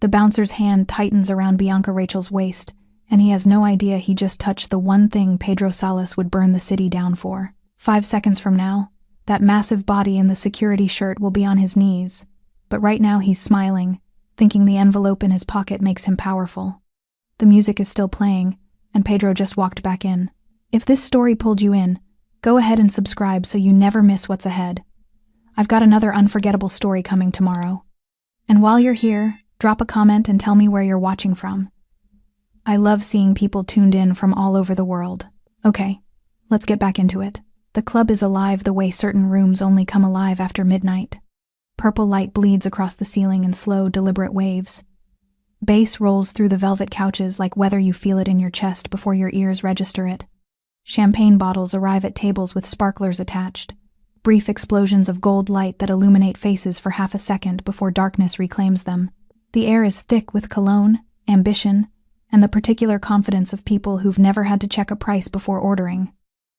The bouncer's hand tightens around Bianca Rachel's waist, and he has no idea he just touched the one thing Pedro Salas would burn the city down for. 5 seconds from now, that massive body in the security shirt will be on his knees, but right now he's smiling, thinking the envelope in his pocket makes him powerful. The music is still playing, and Pedro just walked back in. If this story pulled you in, go ahead and subscribe so you never miss what's ahead. I've got another unforgettable story coming tomorrow. And while you're here, drop a comment and tell me where you're watching from. I love seeing people tuned in from all over the world. Okay, let's get back into it. The club is alive the way certain rooms only come alive after midnight. Purple light bleeds across the ceiling in slow, deliberate waves. Bass rolls through the velvet couches like whether you feel it in your chest before your ears register it. Champagne bottles arrive at tables with sparklers attached. Brief explosions of gold light that illuminate faces for half a second before darkness reclaims them. The air is thick with cologne, ambition, and the particular confidence of people who've never had to check a price before ordering.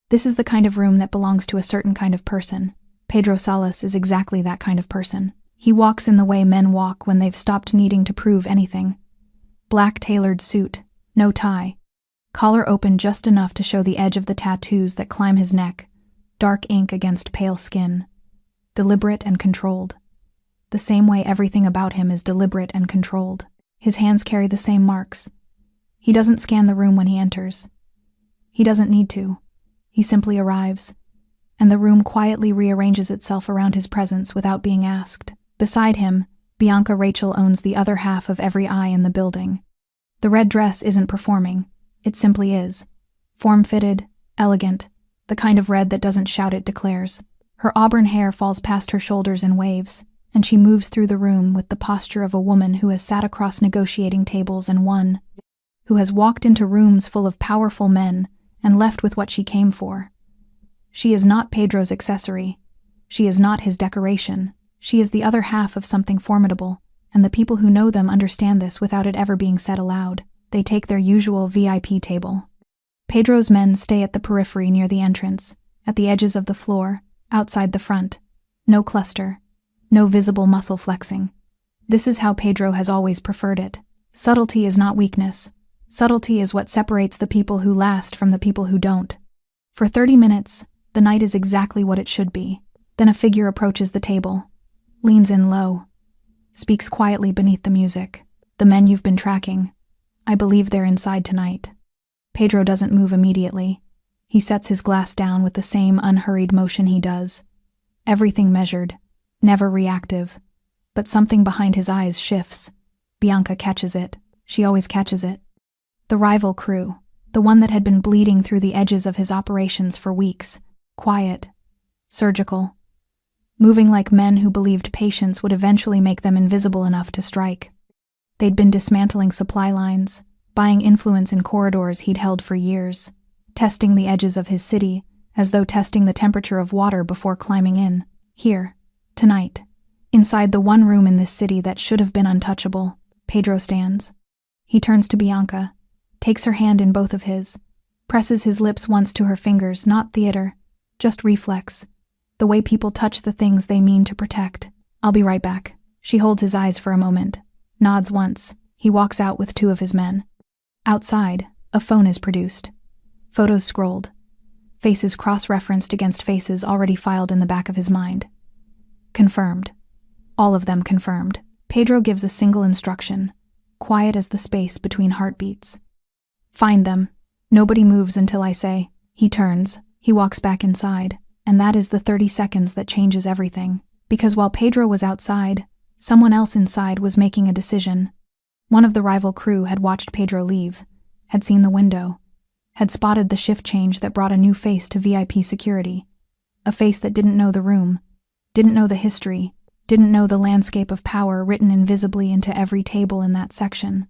This is the kind of room that belongs to a certain kind of person. Pedro Salas is exactly that kind of person. He walks in the way men walk when they've stopped needing to prove anything. Black tailored suit, no tie. Collar open just enough to show the edge of the tattoos that climb his neck. Dark ink against pale skin. Deliberate and controlled. The same way everything about him is deliberate and controlled. His hands carry the same marks. He doesn't scan the room when he enters. He doesn't need to. He simply arrives, and the room quietly rearranges itself around his presence without being asked. Beside him, Bianca Rachel owns the other half of every eye in the building. The red dress isn't performing, it simply is. Form-fitted, elegant, the kind of red that doesn't shout, it declares. Her auburn hair falls past her shoulders in waves, and she moves through the room with the posture of a woman who has sat across negotiating tables and won, who has walked into rooms full of powerful men and left with what she came for. She is not Pedro's accessory. She is not his decoration. She is the other half of something formidable, and the people who know them understand this without it ever being said aloud. They take their usual VIP table. Pedro's men stay at the periphery near the entrance, at the edges of the floor, outside the front. No cluster. No visible muscle flexing. This is how Pedro has always preferred it. Subtlety is not weakness. Subtlety is what separates the people who last from the people who don't. For 30 minutes, the night is exactly what it should be. Then a figure approaches the table, leans in low, speaks quietly beneath the music. The men you've been tracking. I believe they're inside tonight. Pedro doesn't move immediately. He sets his glass down with the same unhurried motion he does. Everything measured, never reactive. But something behind his eyes shifts. Bianca catches it. She always catches it. The rival crew, the one that had been bleeding through the edges of his operations for weeks. Quiet. Surgical. Moving like men who believed patience would eventually make them invisible enough to strike. They'd been dismantling supply lines, buying influence in corridors he'd held for years, testing the edges of his city as though testing the temperature of water before climbing in. Here, tonight, inside the one room in this city that should have been untouchable, Pedro stands. He turns to Bianca, takes her hand in both of his, presses his lips once to her fingers, not theater, just reflex, the way people touch the things they mean to protect. I'll be right back. She holds his eyes for a moment, nods once. He walks out with 2 of his men. Outside, a phone is produced. Photos scrolled. Faces cross-referenced against faces already filed in the back of his mind. Confirmed. All of them confirmed. Pedro gives a single instruction, quiet as the space between heartbeats. Find them. Nobody moves until I say. He turns. He walks back inside. And that is the 30 seconds that changes everything. Because while Pedro was outside, someone else inside was making a decision. One of the rival crew had watched Pedro leave, had seen the window, had spotted the shift change that brought a new face to VIP security. A face that didn't know the room, didn't know the history, didn't know the landscape of power written invisibly into every table in that section.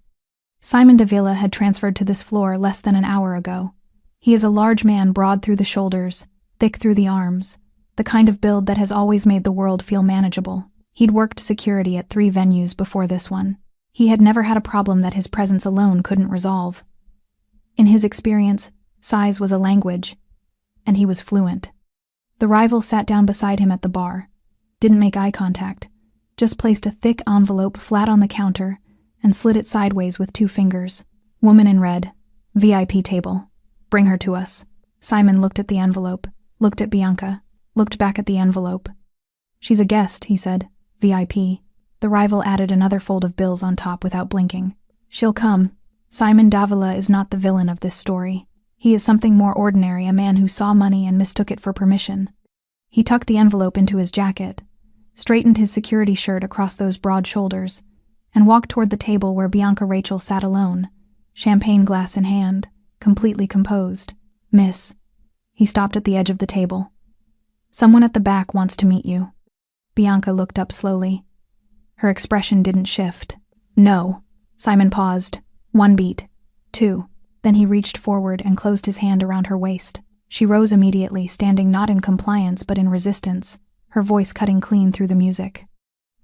Simon de Villa had transferred to this floor less than an hour ago. He is a large man, broad through the shoulders, thick through the arms, the kind of build that has always made the world feel manageable. He'd worked security at 3 venues before this one. He had never had a problem that his presence alone couldn't resolve. In his experience, size was a language, and he was fluent. The rival sat down beside him at the bar, didn't make eye contact, just placed a thick envelope flat on the counter, and slid it sideways with 2 fingers. Woman in red. VIP table. Bring her to us. Simon looked at the envelope, looked at Bianca, looked back at the envelope. She's a guest, he said. VIP. The rival added another fold of bills on top without blinking. She'll come. Simon Davila is not the villain of this story. He is something more ordinary, a man who saw money and mistook it for permission. He tucked the envelope into his jacket, straightened his security shirt across those broad shoulders, and walked toward the table where Bianca Rachel sat alone, champagne glass in hand, completely composed. Miss. He stopped at the edge of the table. Someone at the back wants to meet you. Bianca looked up slowly. Her expression didn't shift. No. Simon paused. 1 beat. 2. Then he reached forward and closed his hand around her waist. She rose immediately, standing not in compliance but in resistance, her voice cutting clean through the music.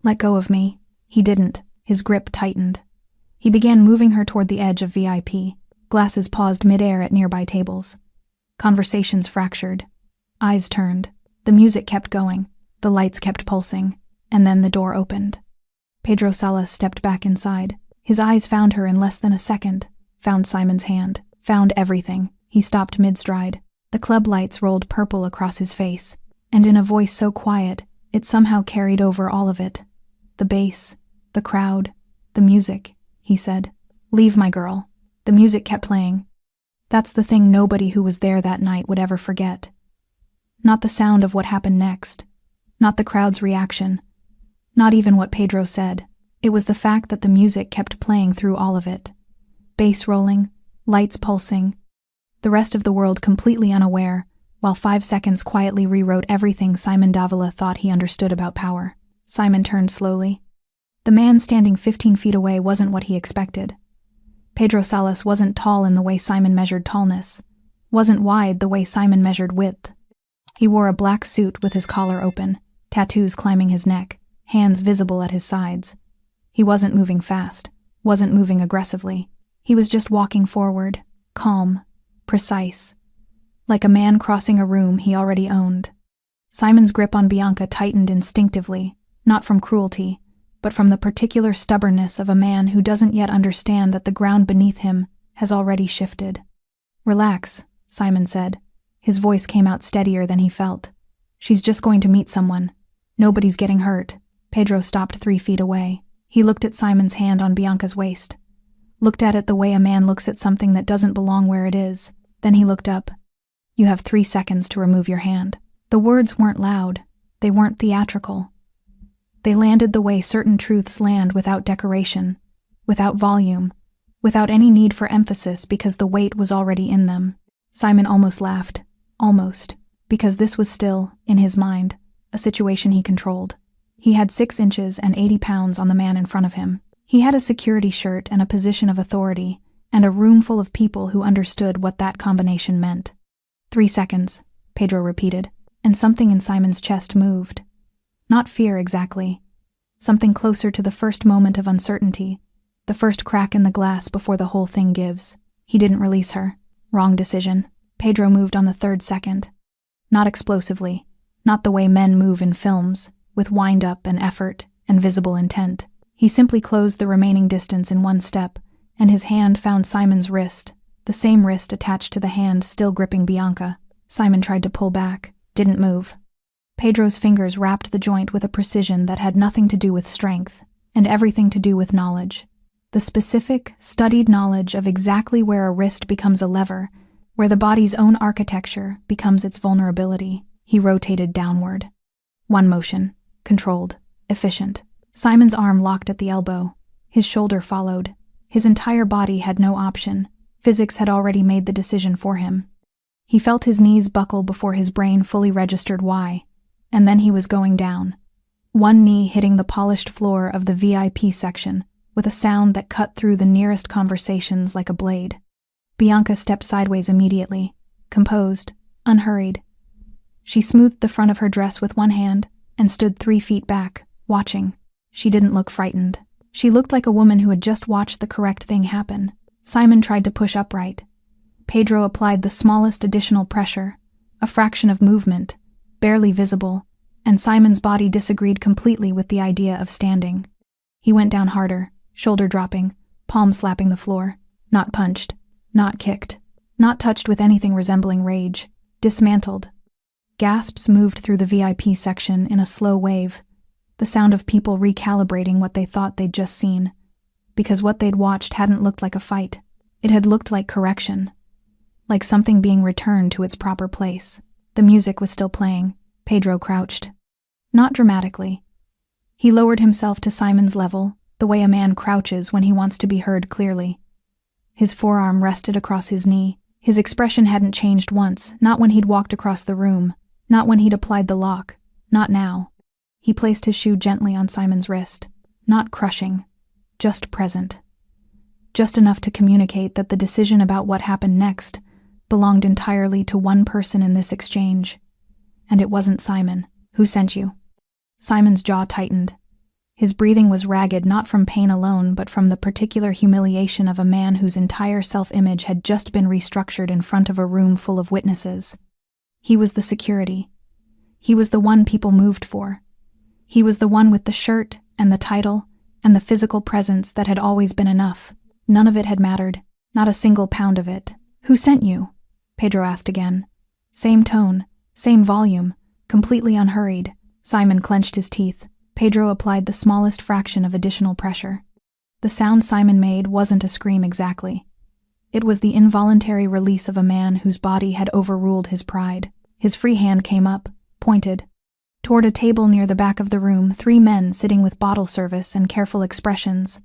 Let go of me. He didn't. His grip tightened. He began moving her toward the edge of VIP. Glasses paused midair at nearby tables. Conversations fractured. Eyes turned. The music kept going. The lights kept pulsing. And then the door opened. Pedro Salas stepped back inside. His eyes found her in less than a second. Found Simon's hand. Found everything. He stopped mid-stride. The club lights rolled purple across his face, and in a voice so quiet, it somehow carried over all of it. The bass, the crowd, the music, he said. Leave, my girl. The music kept playing. That's the thing nobody who was there that night would ever forget. Not the sound of what happened next. Not the crowd's reaction. Not even what Pedro said. It was the fact that the music kept playing through all of it. Bass rolling, lights pulsing. The rest of the world completely unaware, while 5 seconds quietly rewrote everything Simon Davila thought he understood about power. Simon turned slowly. The man standing 15 feet away wasn't what he expected. Pedro Salas wasn't tall in the way Simon measured tallness, wasn't wide the way Simon measured width. He wore a black suit with his collar open, tattoos climbing his neck, hands visible at his sides. He wasn't moving fast, wasn't moving aggressively. He was just walking forward, calm, precise, like a man crossing a room he already owned. Simon's grip on Bianca tightened instinctively, not from cruelty, but from the particular stubbornness of a man who doesn't yet understand that the ground beneath him has already shifted. Relax, Simon said. His voice came out steadier than he felt. She's just going to meet someone. Nobody's getting hurt. Pedro stopped 3 feet away. He looked at Simon's hand on Bianca's waist. Looked at it the way a man looks at something that doesn't belong where it is. Then he looked up. You have 3 seconds to remove your hand. The words weren't loud. They weren't theatrical. They landed the way certain truths land, without decoration, without volume, without any need for emphasis, because the weight was already in them. Simon almost laughed. Almost. Because this was still, in his mind, a situation he controlled. He had 6 inches and 80 pounds on the man in front of him. He had a security shirt and a position of authority, and a room full of people who understood what that combination meant. 3 seconds, Pedro repeated, and something in Simon's chest moved. Not fear exactly. Something closer to the first moment of uncertainty, the first crack in the glass before the whole thing gives. He didn't release her. Wrong decision. Pedro moved on the 3rd second. Not explosively, not the way men move in films, with wind-up and effort and visible intent. He simply closed the remaining distance in 1 step, and his hand found Simon's wrist, the same wrist attached to the hand still gripping Bianca. Simon tried to pull back, didn't move. Pedro's fingers wrapped the joint with a precision that had nothing to do with strength, and everything to do with knowledge. The specific, studied knowledge of exactly where a wrist becomes a lever, where the body's own architecture becomes its vulnerability. He rotated downward. 1 motion, controlled, efficient. Simon's arm locked at the elbow. His shoulder followed. His entire body had no option. Physics had already made the decision for him. He felt his knees buckle before his brain fully registered why, and then he was going down. 1 knee hitting the polished floor of the VIP section, with a sound that cut through the nearest conversations like a blade. Bianca stepped sideways immediately, composed, unhurried. She smoothed the front of her dress with 1 hand and stood 3 feet back, watching. She didn't look frightened. She looked like a woman who had just watched the correct thing happen. Simon tried to push upright. Pedro applied the smallest additional pressure, a fraction of movement, barely visible, and Simon's body disagreed completely with the idea of standing. He went down harder, shoulder dropping, palm slapping the floor. Not punched, not kicked, not touched with anything resembling rage. Dismantled. Gasps moved through the VIP section in a slow wave, the sound of people recalibrating what they thought they'd just seen, because what they'd watched hadn't looked like a fight. It had looked like correction, like something being returned to its proper place. The music was still playing. Pedro crouched. Not dramatically. He lowered himself to Simon's level, the way a man crouches when he wants to be heard clearly. His forearm rested across his knee. His expression hadn't changed once, not when he'd walked across the room, not when he'd applied the lock, not now. He placed his shoe gently on Simon's wrist, not crushing, just present. Just enough to communicate that the decision about what happened next belonged entirely to one person in this exchange. And it wasn't Simon. Who sent you? Simon's jaw tightened. His breathing was ragged not from pain alone, but from the particular humiliation of a man whose entire self-image had just been restructured in front of a room full of witnesses. He was the security. He was the one people moved for. He was the one with the shirt and the title and the physical presence that had always been enough. None of it had mattered, not a single pound of it. Who sent you? Pedro asked again. Same tone, same volume, completely unhurried. Simon clenched his teeth. Pedro applied the smallest fraction of additional pressure. The sound Simon made wasn't a scream exactly. It was the involuntary release of a man whose body had overruled his pride. His free hand came up, pointed. Toward a table near the back of the room, 3 men sitting with bottle service and careful expressions,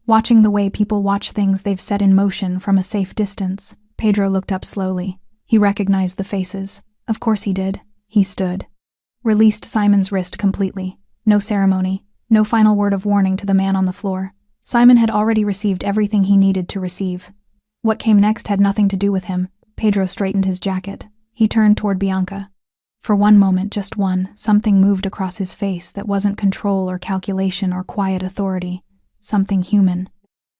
watching the way people watch things they've set in motion from a safe distance. Pedro looked up slowly. He recognized the faces. Of course he did. He stood. Released Simon's wrist completely. No ceremony, no final word of warning to the man on the floor. Simon had already received everything he needed to receive. What came next had nothing to do with him. Pedro straightened his jacket. He turned toward Bianca. For one moment, just one, something moved across his face that wasn't control or calculation or quiet authority. Something human.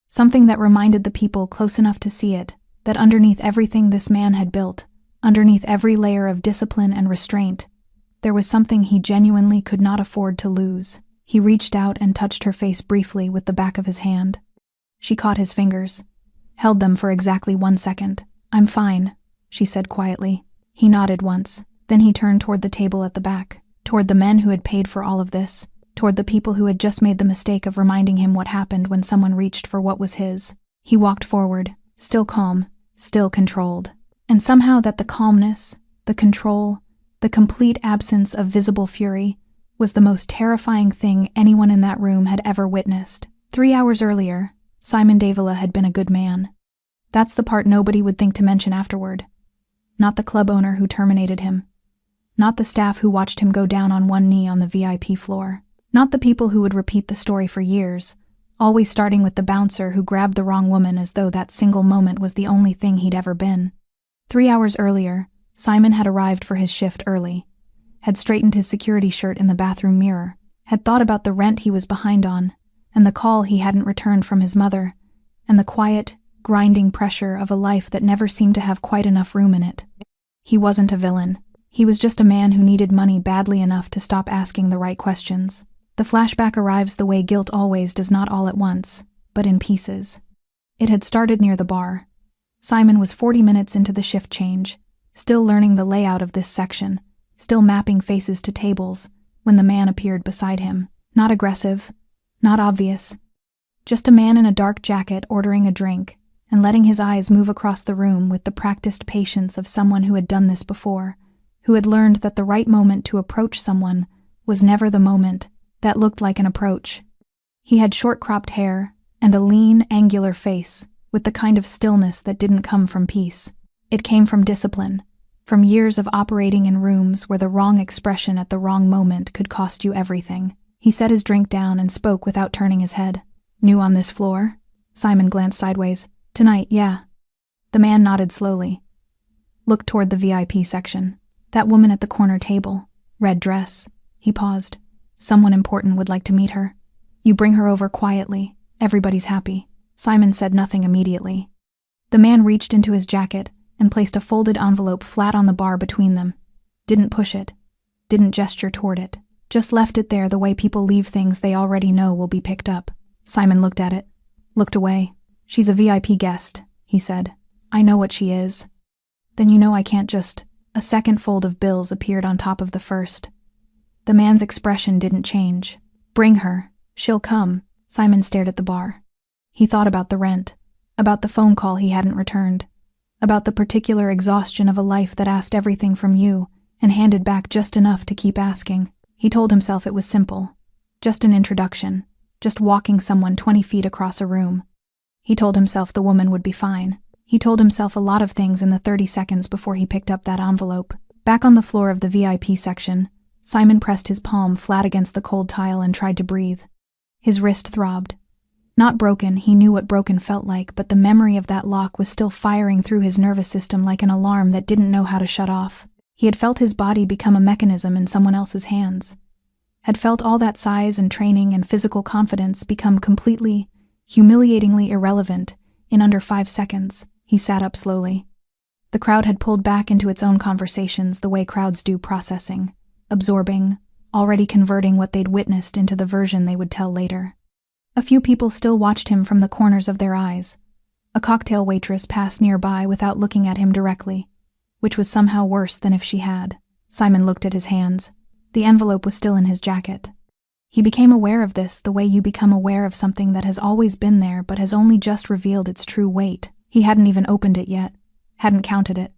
Something that reminded the people close enough to see it, that underneath everything this man had built, underneath every layer of discipline and restraint, there was something he genuinely could not afford to lose. He reached out and touched her face briefly with the back of his hand. She caught his fingers, held them for exactly 1 second. I'm fine, she said quietly. He nodded once, then he turned toward the table at the back, toward the men who had paid for all of this, toward the people who had just made the mistake of reminding him what happened when someone reached for what was his. He walked forward, still calm, still controlled. And somehow that the calmness, the control, the complete absence of visible fury was the most terrifying thing anyone in that room had ever witnessed. 3 hours earlier, Simon Davila had been a good man. That's the part nobody would think to mention afterward. Not the club owner who terminated him. Not the staff who watched him go down on one knee on the VIP floor. Not the people who would repeat the story for years, always starting with the bouncer who grabbed the wrong woman as though that single moment was the only thing he'd ever been. 3 hours earlier, Simon had arrived for his shift early, had straightened his security shirt in the bathroom mirror, had thought about the rent he was behind on, and the call he hadn't returned from his mother, and the quiet, grinding pressure of a life that never seemed to have quite enough room in it. He wasn't a villain. He was just a man who needed money badly enough to stop asking the right questions. The flashback arrives the way guilt always does, not all at once, but in pieces. It had started near the bar. Simon was 40 minutes into the shift change, still learning the layout of this section, still mapping faces to tables, when the man appeared beside him. Not aggressive, not obvious. Just a man in a dark jacket ordering a drink and letting his eyes move across the room with the practiced patience of someone who had done this before, who had learned that the right moment to approach someone was never the moment that looked like an approach. He had short-cropped hair and a lean, angular face with the kind of stillness that didn't come from peace. It came from discipline, from years of operating in rooms where the wrong expression at the wrong moment could cost you everything. He set his drink down and spoke without turning his head. New on this floor? Simon glanced sideways. Tonight, yeah. The man nodded slowly. Looked toward the VIP section. That woman at the corner table. Red dress. He paused. Someone important would like to meet her. You bring her over quietly. Everybody's happy. Simon said nothing immediately. The man reached into his jacket and placed a folded envelope flat on the bar between them. Didn't push it. Didn't gesture toward it. Just left it there the way people leave things they already know will be picked up. Simon looked at it. looked away. "She's a VIP guest," he said. "I know what she is." "Then you know I can't just—" A second fold of bills appeared on top of the first. The man's expression didn't change. "Bring her. She'll come." Simon stared at the bar. He thought about the rent, about the phone call he hadn't returned, about the particular exhaustion of a life that asked everything from you and handed back just enough to keep asking. He told himself it was simple. Just an introduction. Just walking someone 20 feet across a room. He told himself the woman would be fine. He told himself a lot of things in the 30 seconds before he picked up that envelope. Back on the floor of the VIP section, Simon pressed his palm flat against the cold tile and tried to breathe. His wrist throbbed. Not broken, he knew what broken felt like, but the memory of that lock was still firing through his nervous system like an alarm that didn't know how to shut off. He had felt his body become a mechanism in someone else's hands. Had felt all that size and training and physical confidence become completely, humiliatingly irrelevant in under 5 seconds. He sat up slowly. The crowd had pulled back into its own conversations the way crowds do, processing, absorbing, already converting what they'd witnessed into the version they would tell later. A few people still watched him from the corners of their eyes. A cocktail waitress passed nearby without looking at him directly, which was somehow worse than if she had. Simon looked at his hands. The envelope was still in his jacket. He became aware of this the way you become aware of something that has always been there but has only just revealed its true weight. He hadn't even opened it yet, hadn't counted it,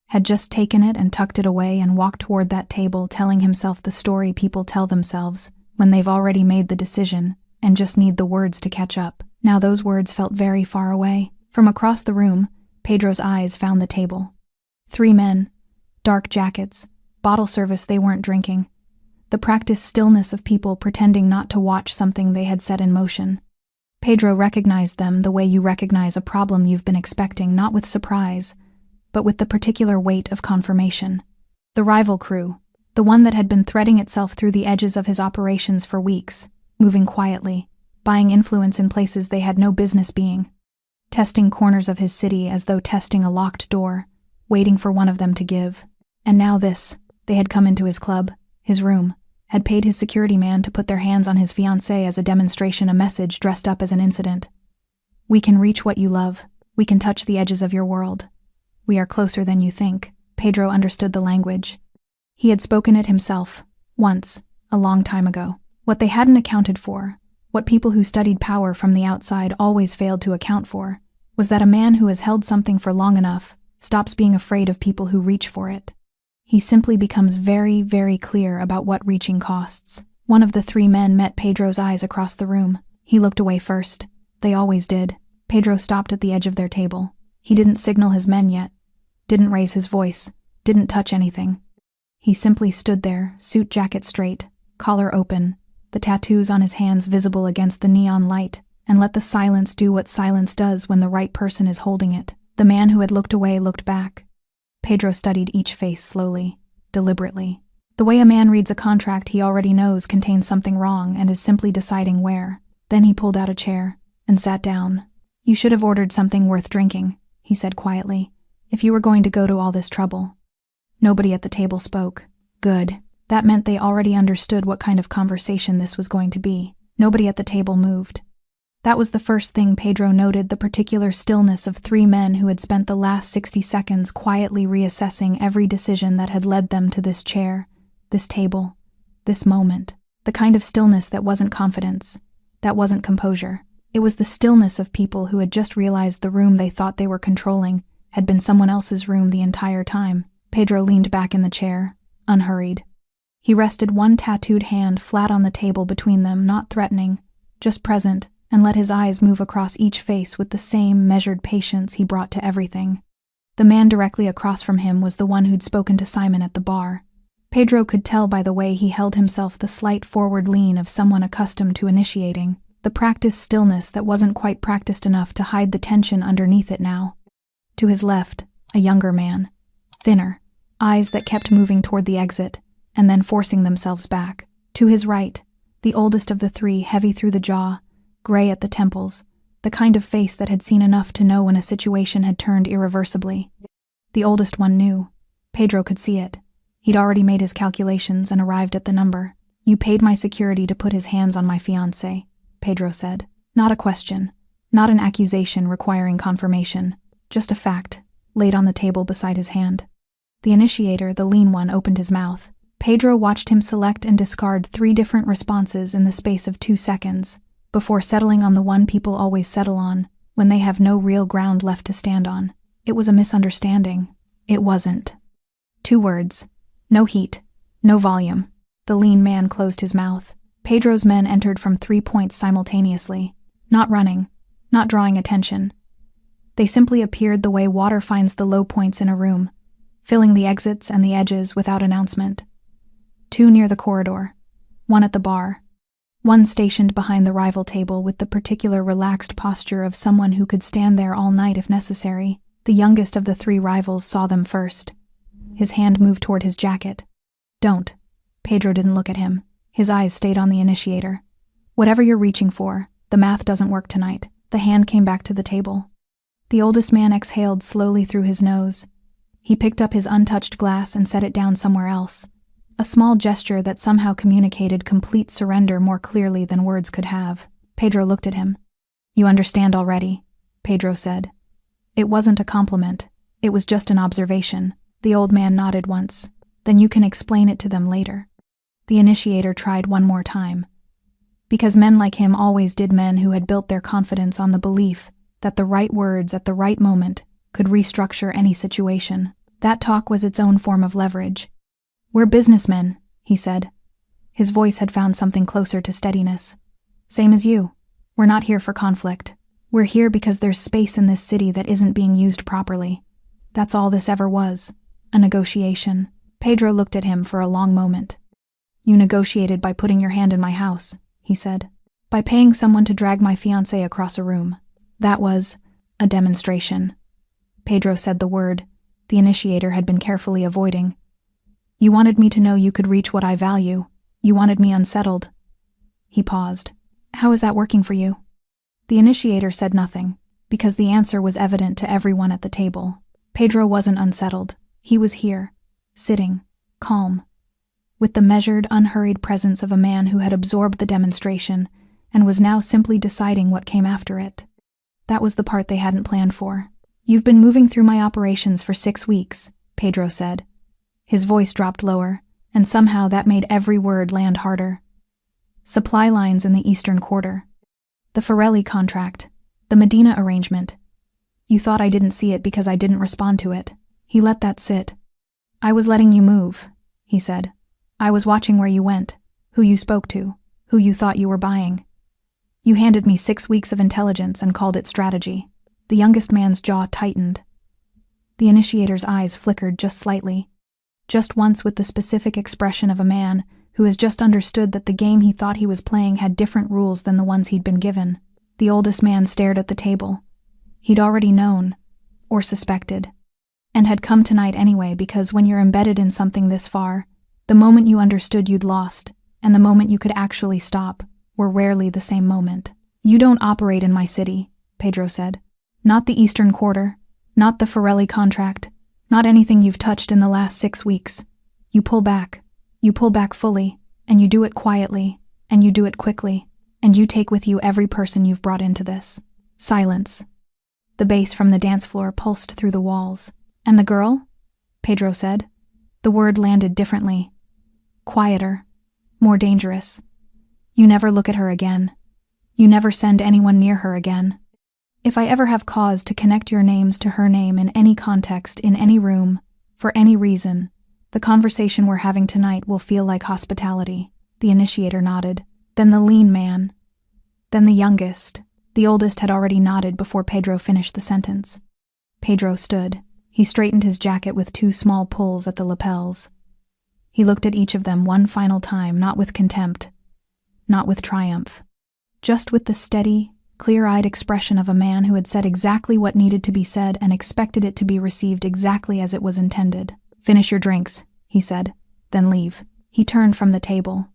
had just taken it and tucked it away and walked toward that table, telling himself the story people tell themselves when they've already made the decision and just need the words to catch up. Now those words felt very far away. From across the room, Pedro's eyes found the table. 3 men, dark jackets, bottle service they weren't drinking. The practiced stillness of people pretending not to watch something they had set in motion. Pedro recognized them the way you recognize a problem you've been expecting, not with surprise, but with the particular weight of confirmation. The rival crew, the one that had been threading itself through the edges of his operations for weeks, moving quietly, buying influence in places they had no business being, testing corners of his city as though testing a locked door, waiting for one of them to give. And now this, they had come into his club, his room, had paid his security man to put their hands on his fiancée as a demonstration, a message dressed up as an incident. "We can reach what you love. We can touch the edges of your world. We are closer than you think." Pedro understood the language. He had spoken it himself, once, a long time ago. What they hadn't accounted for, what people who studied power from the outside always failed to account for, was that a man who has held something for long enough stops being afraid of people who reach for it. He simply becomes very, very clear about what reaching costs. One of the 3 men met Pedro's eyes across the room. He looked away first. They always did. Pedro stopped at the edge of their table. He didn't signal his men yet. Didn't raise his voice. Didn't touch anything. He simply stood there, suit jacket straight, collar open, the tattoos on his hands visible against the neon light, and let the silence do what silence does when the right person is holding it. The man who had looked away looked back. Pedro studied each face slowly, deliberately. The way a man reads a contract he already knows contains something wrong and is simply deciding where. Then he pulled out a chair and sat down. "You should have ordered something worth drinking," he said quietly, "if you were going to go to all this trouble." Nobody at the table spoke. Good. That meant they already understood what kind of conversation this was going to be. Nobody at the table moved. That was the first thing Pedro noted, the particular stillness of 3 men who had spent the last 60 seconds quietly reassessing every decision that had led them to this chair, this table, this moment. The kind of stillness that wasn't confidence, that wasn't composure. It was the stillness of people who had just realized the room they thought they were controlling had been someone else's room the entire time. Pedro leaned back in the chair, unhurried. He rested one tattooed hand flat on the table between them, not threatening, just present, and let his eyes move across each face with the same measured patience he brought to everything. The man directly across from him was the one who'd spoken to Simon at the bar. Pedro could tell by the way he held himself the slight forward lean of someone accustomed to initiating, the practiced stillness that wasn't quite practiced enough to hide the tension underneath it now. To his left, a younger man, thinner, eyes that kept moving toward the exit, and then forcing themselves back. To his right, the oldest of the 3, heavy through the jaw, gray at the temples, the kind of face that had seen enough to know when a situation had turned irreversibly. The oldest one knew. Pedro could see it. He'd already made his calculations and arrived at the number. "You paid my security to put his hands on my fiancée," Pedro said. Not a question, Not an accusation requiring confirmation, just a fact, laid on the table beside his hand. The initiator, the lean one, opened his mouth. Pedro watched him select and discard 3 different responses in the space of 2 seconds, before settling on the one people always settle on, when they have no real ground left to stand on. It was a misunderstanding. It wasn't. 2 words. No heat. No volume. The lean man closed his mouth. Pedro's men entered from 3 points simultaneously. Not running. Not drawing attention. They simply appeared the way water finds the low points in a room, filling the exits and the edges without announcement. 2 near the corridor. 1 at the bar. 1 stationed behind the rival table with the particular relaxed posture of someone who could stand there all night if necessary. The youngest of the 3 rivals saw them first. His hand moved toward his jacket. Don't. Pedro didn't look at him. His eyes stayed on the initiator. Whatever you're reaching for, the math doesn't work tonight. The hand came back to the table. The oldest man exhaled slowly through his nose. He picked up his untouched glass and set it down somewhere else. A small gesture that somehow communicated complete surrender more clearly than words could have. Pedro looked at him. You understand already, Pedro said. It wasn't a compliment. It was just an observation. The old man nodded once. Then you can explain it to them later. The initiator tried one more time. Because men like him always did, men who had built their confidence on the belief that the right words at the right moment could restructure any situation. That talk was its own form of leverage. We're businessmen, he said. His voice had found something closer to steadiness. Same as you. We're not here for conflict. We're here because there's space in this city that isn't being used properly. That's all this ever was. A negotiation. Pedro looked at him for a long moment. You negotiated by putting your hand in my house, he said. By paying someone to drag my fiancée across a room. That was a demonstration. Pedro said the word the initiator had been carefully avoiding. You wanted me to know you could reach what I value. You wanted me unsettled. He paused. How is that working for you? The initiator said nothing, because the answer was evident to everyone at the table. Pedro wasn't unsettled. He was here, sitting, calm, with the measured, unhurried presence of a man who had absorbed the demonstration and was now simply deciding what came after it. That was the part they hadn't planned for. You've been moving through my operations for 6 weeks, Pedro said. His voice dropped lower, and somehow that made every word land harder. Supply lines in the Eastern Quarter. The Fiancée contract. The Medina arrangement. You thought I didn't see it because I didn't respond to it. He let that sit. I was letting you move, he said. I was watching where you went, who you spoke to, who you thought you were buying. You handed me 6 weeks of intelligence and called it strategy. The youngest man's jaw tightened. The initiator's eyes flickered just slightly. Just once, with the specific expression of a man who has just understood that the game he thought he was playing had different rules than the ones he'd been given. The oldest man stared at the table. He'd already known, or suspected, and had come tonight anyway, because when you're embedded in something this far, the moment you understood you'd lost, and the moment you could actually stop, were rarely the same moment. You don't operate in my city, Pedro said. Not the Eastern Quarter, not the Fiancée contract, not anything you've touched in the last 6 weeks. You pull back fully, and you do it quietly, and you do it quickly, and you take with you every person you've brought into this. Silence. The bass from the dance floor pulsed through the walls. And the girl? Pedro said. The word landed differently. Quieter. More dangerous. You never look at her again. You never send anyone near her again. If I ever have cause to connect your names to her name in any context, in any room, for any reason, the conversation we're having tonight will feel like hospitality. The initiator nodded. Then the lean man. Then the youngest. The oldest had already nodded before Pedro finished the sentence. Pedro stood. He straightened his jacket with 2 small pulls at the lapels. He looked at each of them one final time, not with contempt, not with triumph, just with the steady, clear-eyed expression of a man who had said exactly what needed to be said and expected it to be received exactly as it was intended. Finish your drinks, he said, then leave. He turned from the table.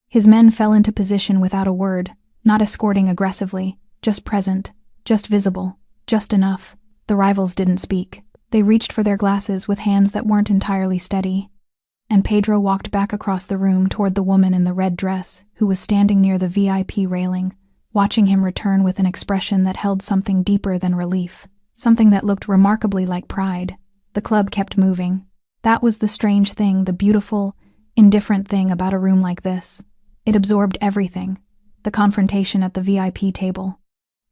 His men fell into position without a word, not escorting aggressively, just present, just visible, just enough. The rivals didn't speak. They reached for their glasses with hands that weren't entirely steady. And Pedro walked back across the room toward the woman in the red dress, who was standing near the VIP railing, watching him return with an expression that held something deeper than relief, something that looked remarkably like pride. The club kept moving. That was the strange thing, the beautiful, indifferent thing about a room like this. It absorbed everything. The confrontation at the VIP table.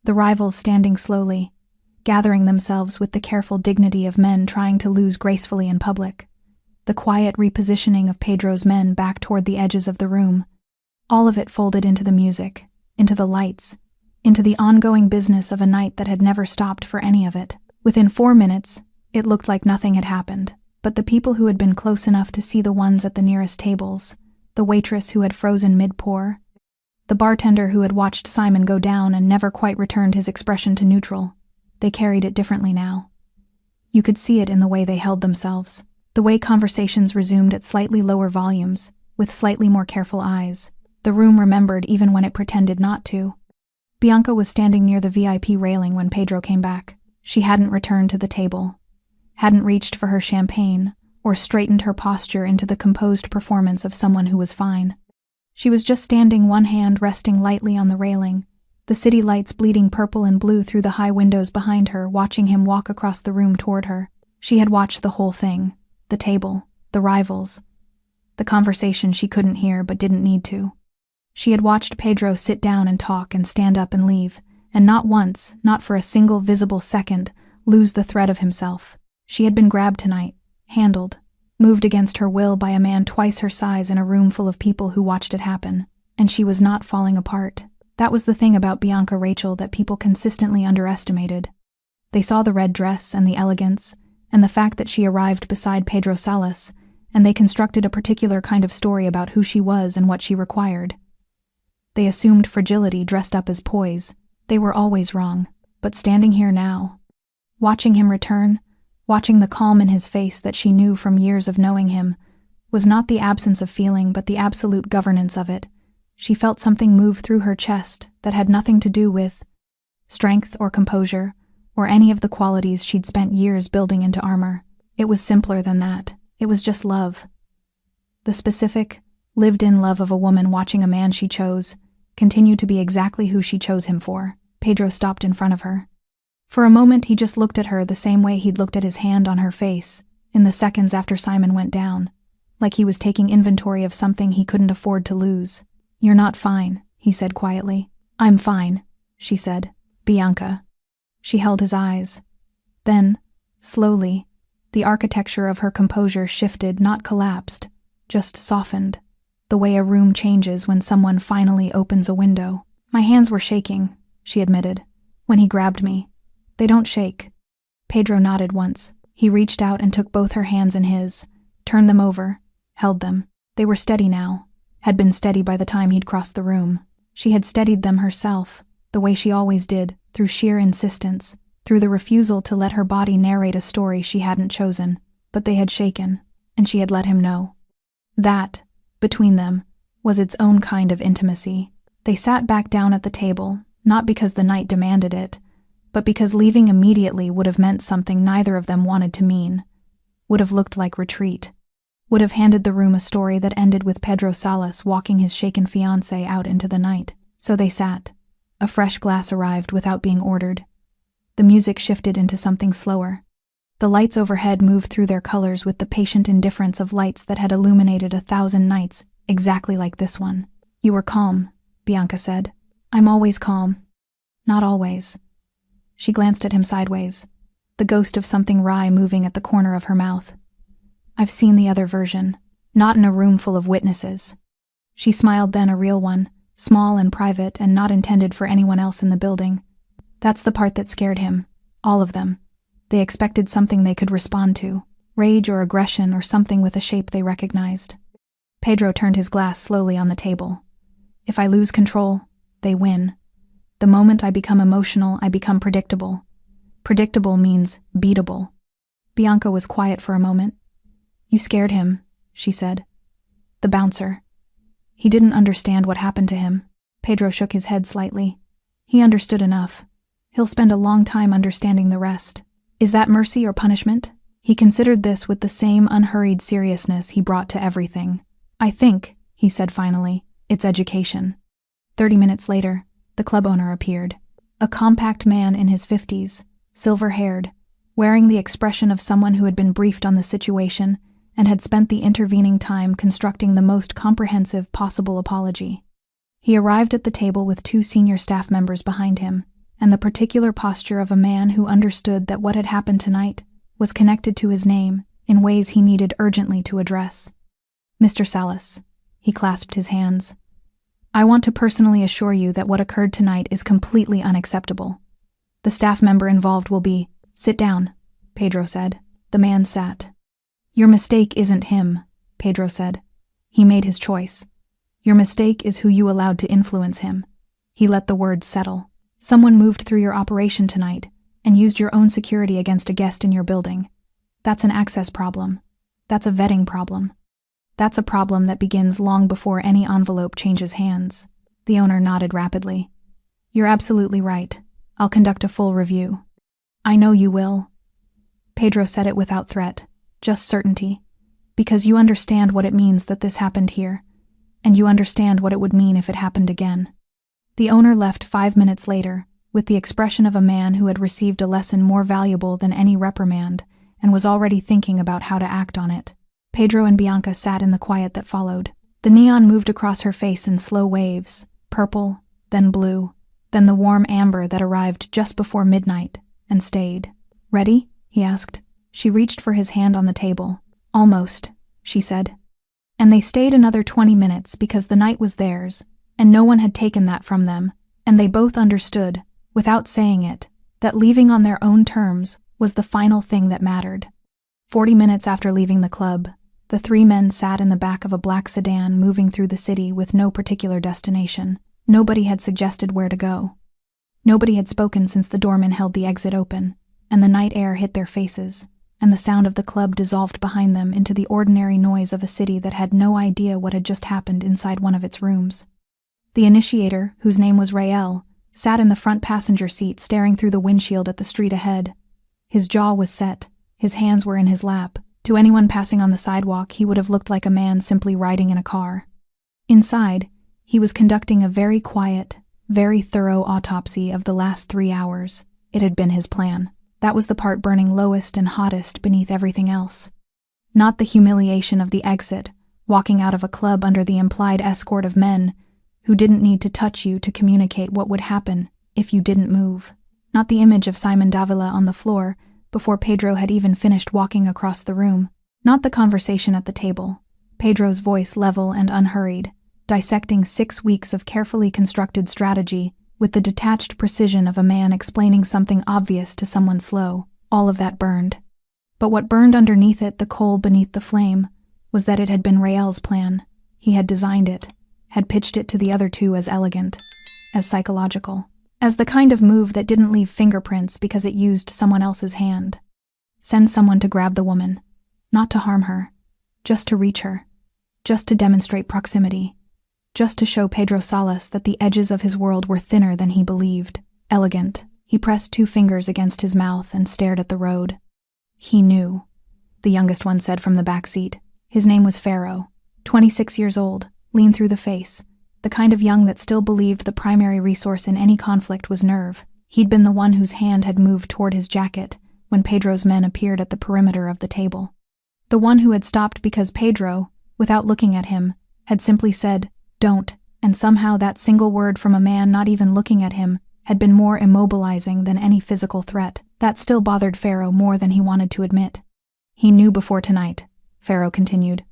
The rivals standing slowly, gathering themselves with the careful dignity of men trying to lose gracefully in public. The quiet repositioning of Pedro's men back toward the edges of the room. All of it folded into the music, into the lights, into the ongoing business of a night that had never stopped for any of it. Within 4 minutes, it looked like nothing had happened, but the people who had been close enough to see the ones at the nearest tables, the waitress who had frozen mid-pour, the bartender who had watched Simon go down and never quite returned his expression to neutral, they carried it differently now. You could see it in the way they held themselves, the way conversations resumed at slightly lower volumes, with slightly more careful eyes. The room remembered even when it pretended not to. Bianca was standing near the VIP railing when Pedro came back. She hadn't returned to the table, hadn't reached for her champagne, or straightened her posture into the composed performance of someone who was fine. She was just standing, one hand resting lightly on the railing, the city lights bleeding purple and blue through the high windows behind her, watching him walk across the room toward her. She had watched the whole thing, the table, the rivals, the conversation she couldn't hear but didn't need to. She had watched Pedro sit down and talk and stand up and leave, and not once, not for a single visible second, lose the thread of himself. She had been grabbed tonight, handled, moved against her will by a man twice her size in a room full of people who watched it happen, and she was not falling apart. That was the thing about Bianca Rachel that people consistently underestimated. They saw the red dress and the elegance, and the fact that she arrived beside Pedro Salas, and they constructed a particular kind of story about who she was and what she required. They assumed fragility dressed up as poise. They were always wrong, but standing here now, watching him return, watching the calm in his face that she knew from years of knowing him, was not the absence of feeling but the absolute governance of it. She felt something move through her chest that had nothing to do with strength or composure, or any of the qualities she'd spent years building into armor. It was simpler than that. It was just love. The specific, lived-in love of a woman watching a man she chose continue to be exactly who she chose him for. Pedro stopped in front of her. For a moment he just looked at her the same way he'd looked at his hand on her face in the seconds after Simon went down, like he was taking inventory of something he couldn't afford to lose. "You're not fine," he said quietly. "I'm fine," she said. "Bianca." She held his eyes. Then, slowly, the architecture of her composure shifted, not collapsed, just softened, the way a room changes when someone finally opens a window. "My hands were shaking," she admitted, "when he grabbed me. They don't shake." Pedro nodded once. He reached out and took both her hands in his, turned them over, held them. They were steady now, had been steady by the time he'd crossed the room. She had steadied them herself, the way she always did, through sheer insistence, through the refusal to let her body narrate a story she hadn't chosen. But they had shaken, and she had let him know. That, between them, was its own kind of intimacy. They sat back down at the table, not because the night demanded it, but because leaving immediately would have meant something neither of them wanted to mean, would have looked like retreat, would have handed the room a story that ended with Pedro Salas walking his shaken fiancée out into the night. So they sat. A fresh glass arrived without being ordered. The music shifted into something slower. The lights overhead moved through their colors with the patient indifference of lights that had illuminated 1,000 nights, exactly like this one. "You were calm," Bianca said. "I'm always calm." "Not always." She glanced at him sideways, the ghost of something wry moving at the corner of her mouth. "I've seen the other version, not in a room full of witnesses." She smiled then, a real one, small and private and not intended for anyone else in the building. That's the part that scared him, all of them. They expected something they could respond to, rage or aggression or something with a shape they recognized. Pedro turned his glass slowly on the table. "If I lose control, they win. The moment I become emotional, I become predictable. Predictable means beatable." Bianca was quiet for a moment. "You scared him," she said. "The bouncer. He didn't understand what happened to him." Pedro shook his head slightly. "He understood enough. He'll spend a long time understanding the rest." "Is that mercy or punishment?" He considered this with the same unhurried seriousness he brought to everything. "I think," he said finally, "it's education." 30 minutes later, the club owner appeared. A compact man in his 50s, silver-haired, wearing the expression of someone who had been briefed on the situation and had spent the intervening time constructing the most comprehensive possible apology. He arrived at the table with 2 senior staff members behind him, and the particular posture of a man who understood that what had happened tonight was connected to his name in ways he needed urgently to address. Mr. Salas, he clasped his hands. I want to personally assure you that what occurred tonight is completely unacceptable. The staff member involved will be— Sit down, Pedro said. The man sat. Your mistake isn't him, Pedro said. He made his choice. Your mistake is who you allowed to influence him. He let the words settle. Someone moved through your operation tonight and used your own security against a guest in your building. That's an access problem. That's a vetting problem. That's a problem that begins long before any envelope changes hands. The owner nodded rapidly. You're absolutely right. I'll conduct a full review. I know you will. Pedro said it without threat, just certainty, because you understand what it means that this happened here, and you understand what it would mean if it happened again. The owner left 5 minutes later, with the expression of a man who had received a lesson more valuable than any reprimand and was already thinking about how to act on it. Pedro and Bianca sat in the quiet that followed. The neon moved across her face in slow waves, purple, then blue, then the warm amber that arrived just before midnight, and stayed. Ready? He asked. She reached for his hand on the table. Almost, she said. And they stayed another 20 minutes because the night was theirs, and no one had taken that from them, and they both understood, without saying it, that leaving on their own terms was the final thing that mattered. 40 minutes after leaving the club, the 3 men sat in the back of a black sedan moving through the city with no particular destination. Nobody had suggested where to go. Nobody had spoken since the doorman held the exit open, and the night air hit their faces, and the sound of the club dissolved behind them into the ordinary noise of a city that had no idea what had just happened inside one of its rooms. The initiator, whose name was Rael, sat in the front passenger seat staring through the windshield at the street ahead. His jaw was set, his hands were in his lap. To anyone passing on the sidewalk, he would have looked like a man simply riding in a car. Inside, he was conducting a very quiet, very thorough autopsy of the last 3 hours. It had been his plan. That was the part burning lowest and hottest beneath everything else. Not the humiliation of the exit, walking out of a club under the implied escort of men who didn't need to touch you to communicate what would happen if you didn't move. Not the image of Simon Davila on the floor before Pedro had even finished walking across the room. Not the conversation at the table, Pedro's voice level and unhurried, dissecting 6 weeks of carefully constructed strategy with the detached precision of a man explaining something obvious to someone slow. All of that burned. But what burned underneath it, the coal beneath the flame, was that it had been Rael's plan. He had designed it, had pitched it to the other 2 as elegant, as psychological, as the kind of move that didn't leave fingerprints because it used someone else's hand. Send someone to grab the woman, not to harm her, just to reach her, just to demonstrate proximity, just to show Pedro Salas that the edges of his world were thinner than he believed. Elegant. He pressed 2 fingers against his mouth and stared at the road. He knew, the youngest one said from the back seat. His name was Pharaoh, 26 years old, lean through the face, the kind of young that still believed the primary resource in any conflict was nerve. He'd been the one whose hand had moved toward his jacket when Pedro's men appeared at the perimeter of the table. The one who had stopped because Pedro, without looking at him, had simply said, "Don't," and somehow that single word from a man not even looking at him had been more immobilizing than any physical threat. That still bothered Pharaoh more than he wanted to admit. He knew before tonight, Pharaoh continued.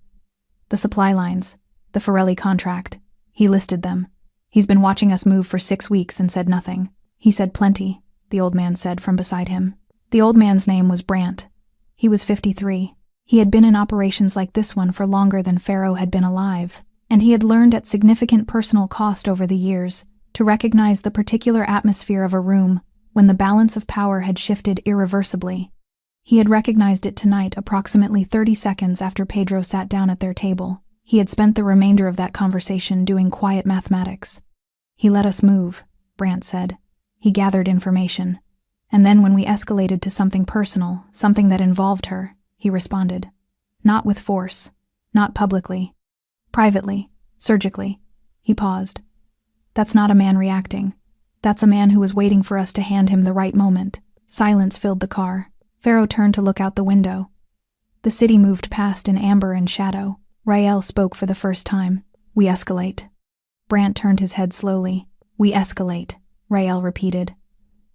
The supply lines, the Forelli contract. He listed them. He's been watching us move for 6 weeks and said nothing. He said plenty, the old man said from beside him. The old man's name was Brandt. He was 53. He had been in operations like this one for longer than Pharaoh had been alive, and he had learned at significant personal cost over the years to recognize the particular atmosphere of a room when the balance of power had shifted irreversibly. He had recognized it tonight approximately 30 seconds after Pedro sat down at their table. He had spent the remainder of that conversation doing quiet mathematics. He let us move, Brandt said. He gathered information. And then when we escalated to something personal, something that involved her, he responded. Not with force, not publicly. Privately, surgically. He paused. That's not a man reacting. That's a man who was waiting for us to hand him the right moment." Silence filled the car. Pharaoh turned to look out the window. The city moved past in amber and shadow. Rael spoke for the first time. "We escalate." Brant turned his head slowly. "We escalate," Rael repeated.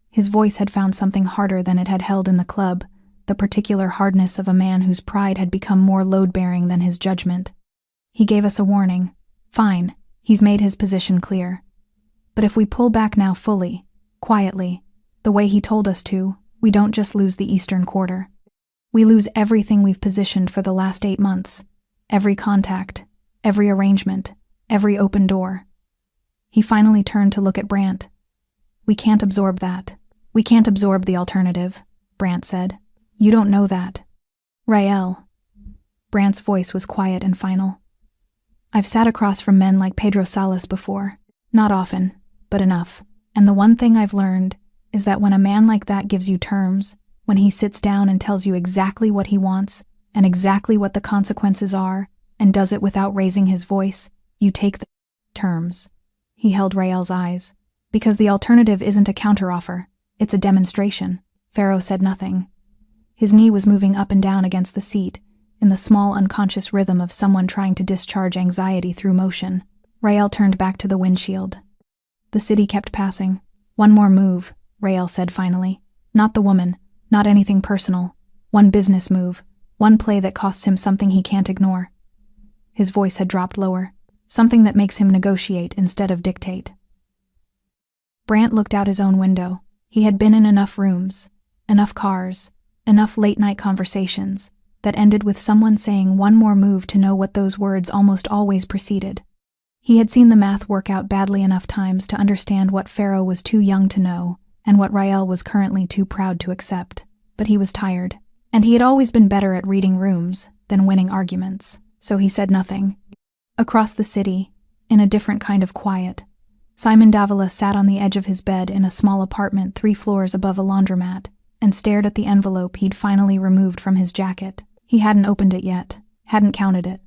His voice had found something harder than it had held in the club, the particular hardness of a man whose pride had become more load-bearing than his judgment. "He gave us a warning. Fine, he's made his position clear. But if we pull back now fully, quietly, the way he told us to, we don't just lose the Eastern Quarter. We lose everything we've positioned for the last 8 months. Every contact, every arrangement, every open door." He finally turned to look at Brant. "We can't absorb that. We can't absorb the alternative," Brant said. "You don't know that." "Rael." Brant's voice was quiet and final. "I've sat across from men like Pedro Salas before. Not often, but enough. And the one thing I've learned is that when a man like that gives you terms, when he sits down and tells you exactly what he wants and exactly what the consequences are and does it without raising his voice, you take the terms." He held Rael's eyes. "Because the alternative isn't a counteroffer, it's a demonstration." Pharaoh said nothing. His knee was moving up and down against the seat, in the small unconscious rhythm of someone trying to discharge anxiety through motion. Rael turned back to the windshield. The city kept passing. "One more move," Rael said finally. "Not the woman, not anything personal. One business move, one play that costs him something he can't ignore." His voice had dropped lower. "Something that makes him negotiate instead of dictate." Brant looked out his own window. He had been in enough rooms, enough cars, enough late-night conversations that ended with someone saying one more move to know what those words almost always preceded. He had seen the math work out badly enough times to understand what Pharaoh was too young to know and what Rael was currently too proud to accept. But he was tired, and he had always been better at reading rooms than winning arguments, so he said nothing. Across the city, in a different kind of quiet, Simon Davila sat on the edge of his bed in a small apartment 3 floors above a laundromat and stared at the envelope he'd finally removed from his jacket. He hadn't opened it yet, hadn't counted it.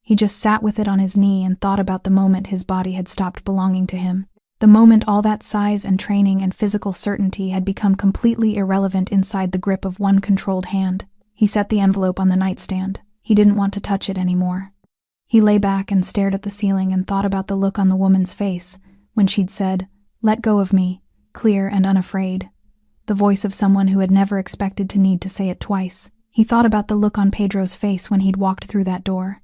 He just sat with it on his knee and thought about the moment his body had stopped belonging to him. The moment all that size and training and physical certainty had become completely irrelevant inside the grip of one controlled hand. He set the envelope on the nightstand. He didn't want to touch it anymore. He lay back and stared at the ceiling and thought about the look on the woman's face when she'd said, "Let go of me," clear and unafraid. The voice of someone who had never expected to need to say it twice. He thought about the look on Pedro's face when he'd walked through that door.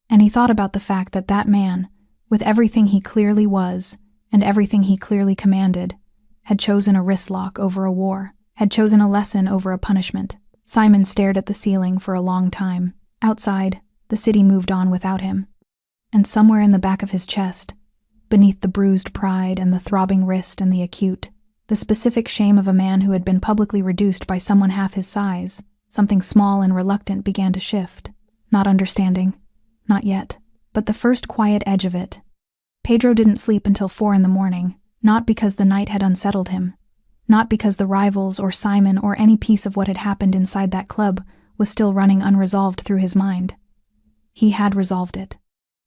And he thought about the fact that that man, with everything he clearly was and everything he clearly commanded, had chosen a wrist lock over a war, had chosen a lesson over a punishment. Simon stared at the ceiling for a long time. Outside, the city moved on without him. And somewhere in the back of his chest, beneath the bruised pride and the throbbing wrist and the acute, the specific shame of a man who had been publicly reduced by someone half his size, something small and reluctant began to shift. Not understanding. Not yet. But the first quiet edge of it. Pedro didn't sleep until 4 in the morning, not because the night had unsettled him, not because the rivals or Simon or any piece of what had happened inside that club was still running unresolved through his mind. He had resolved it.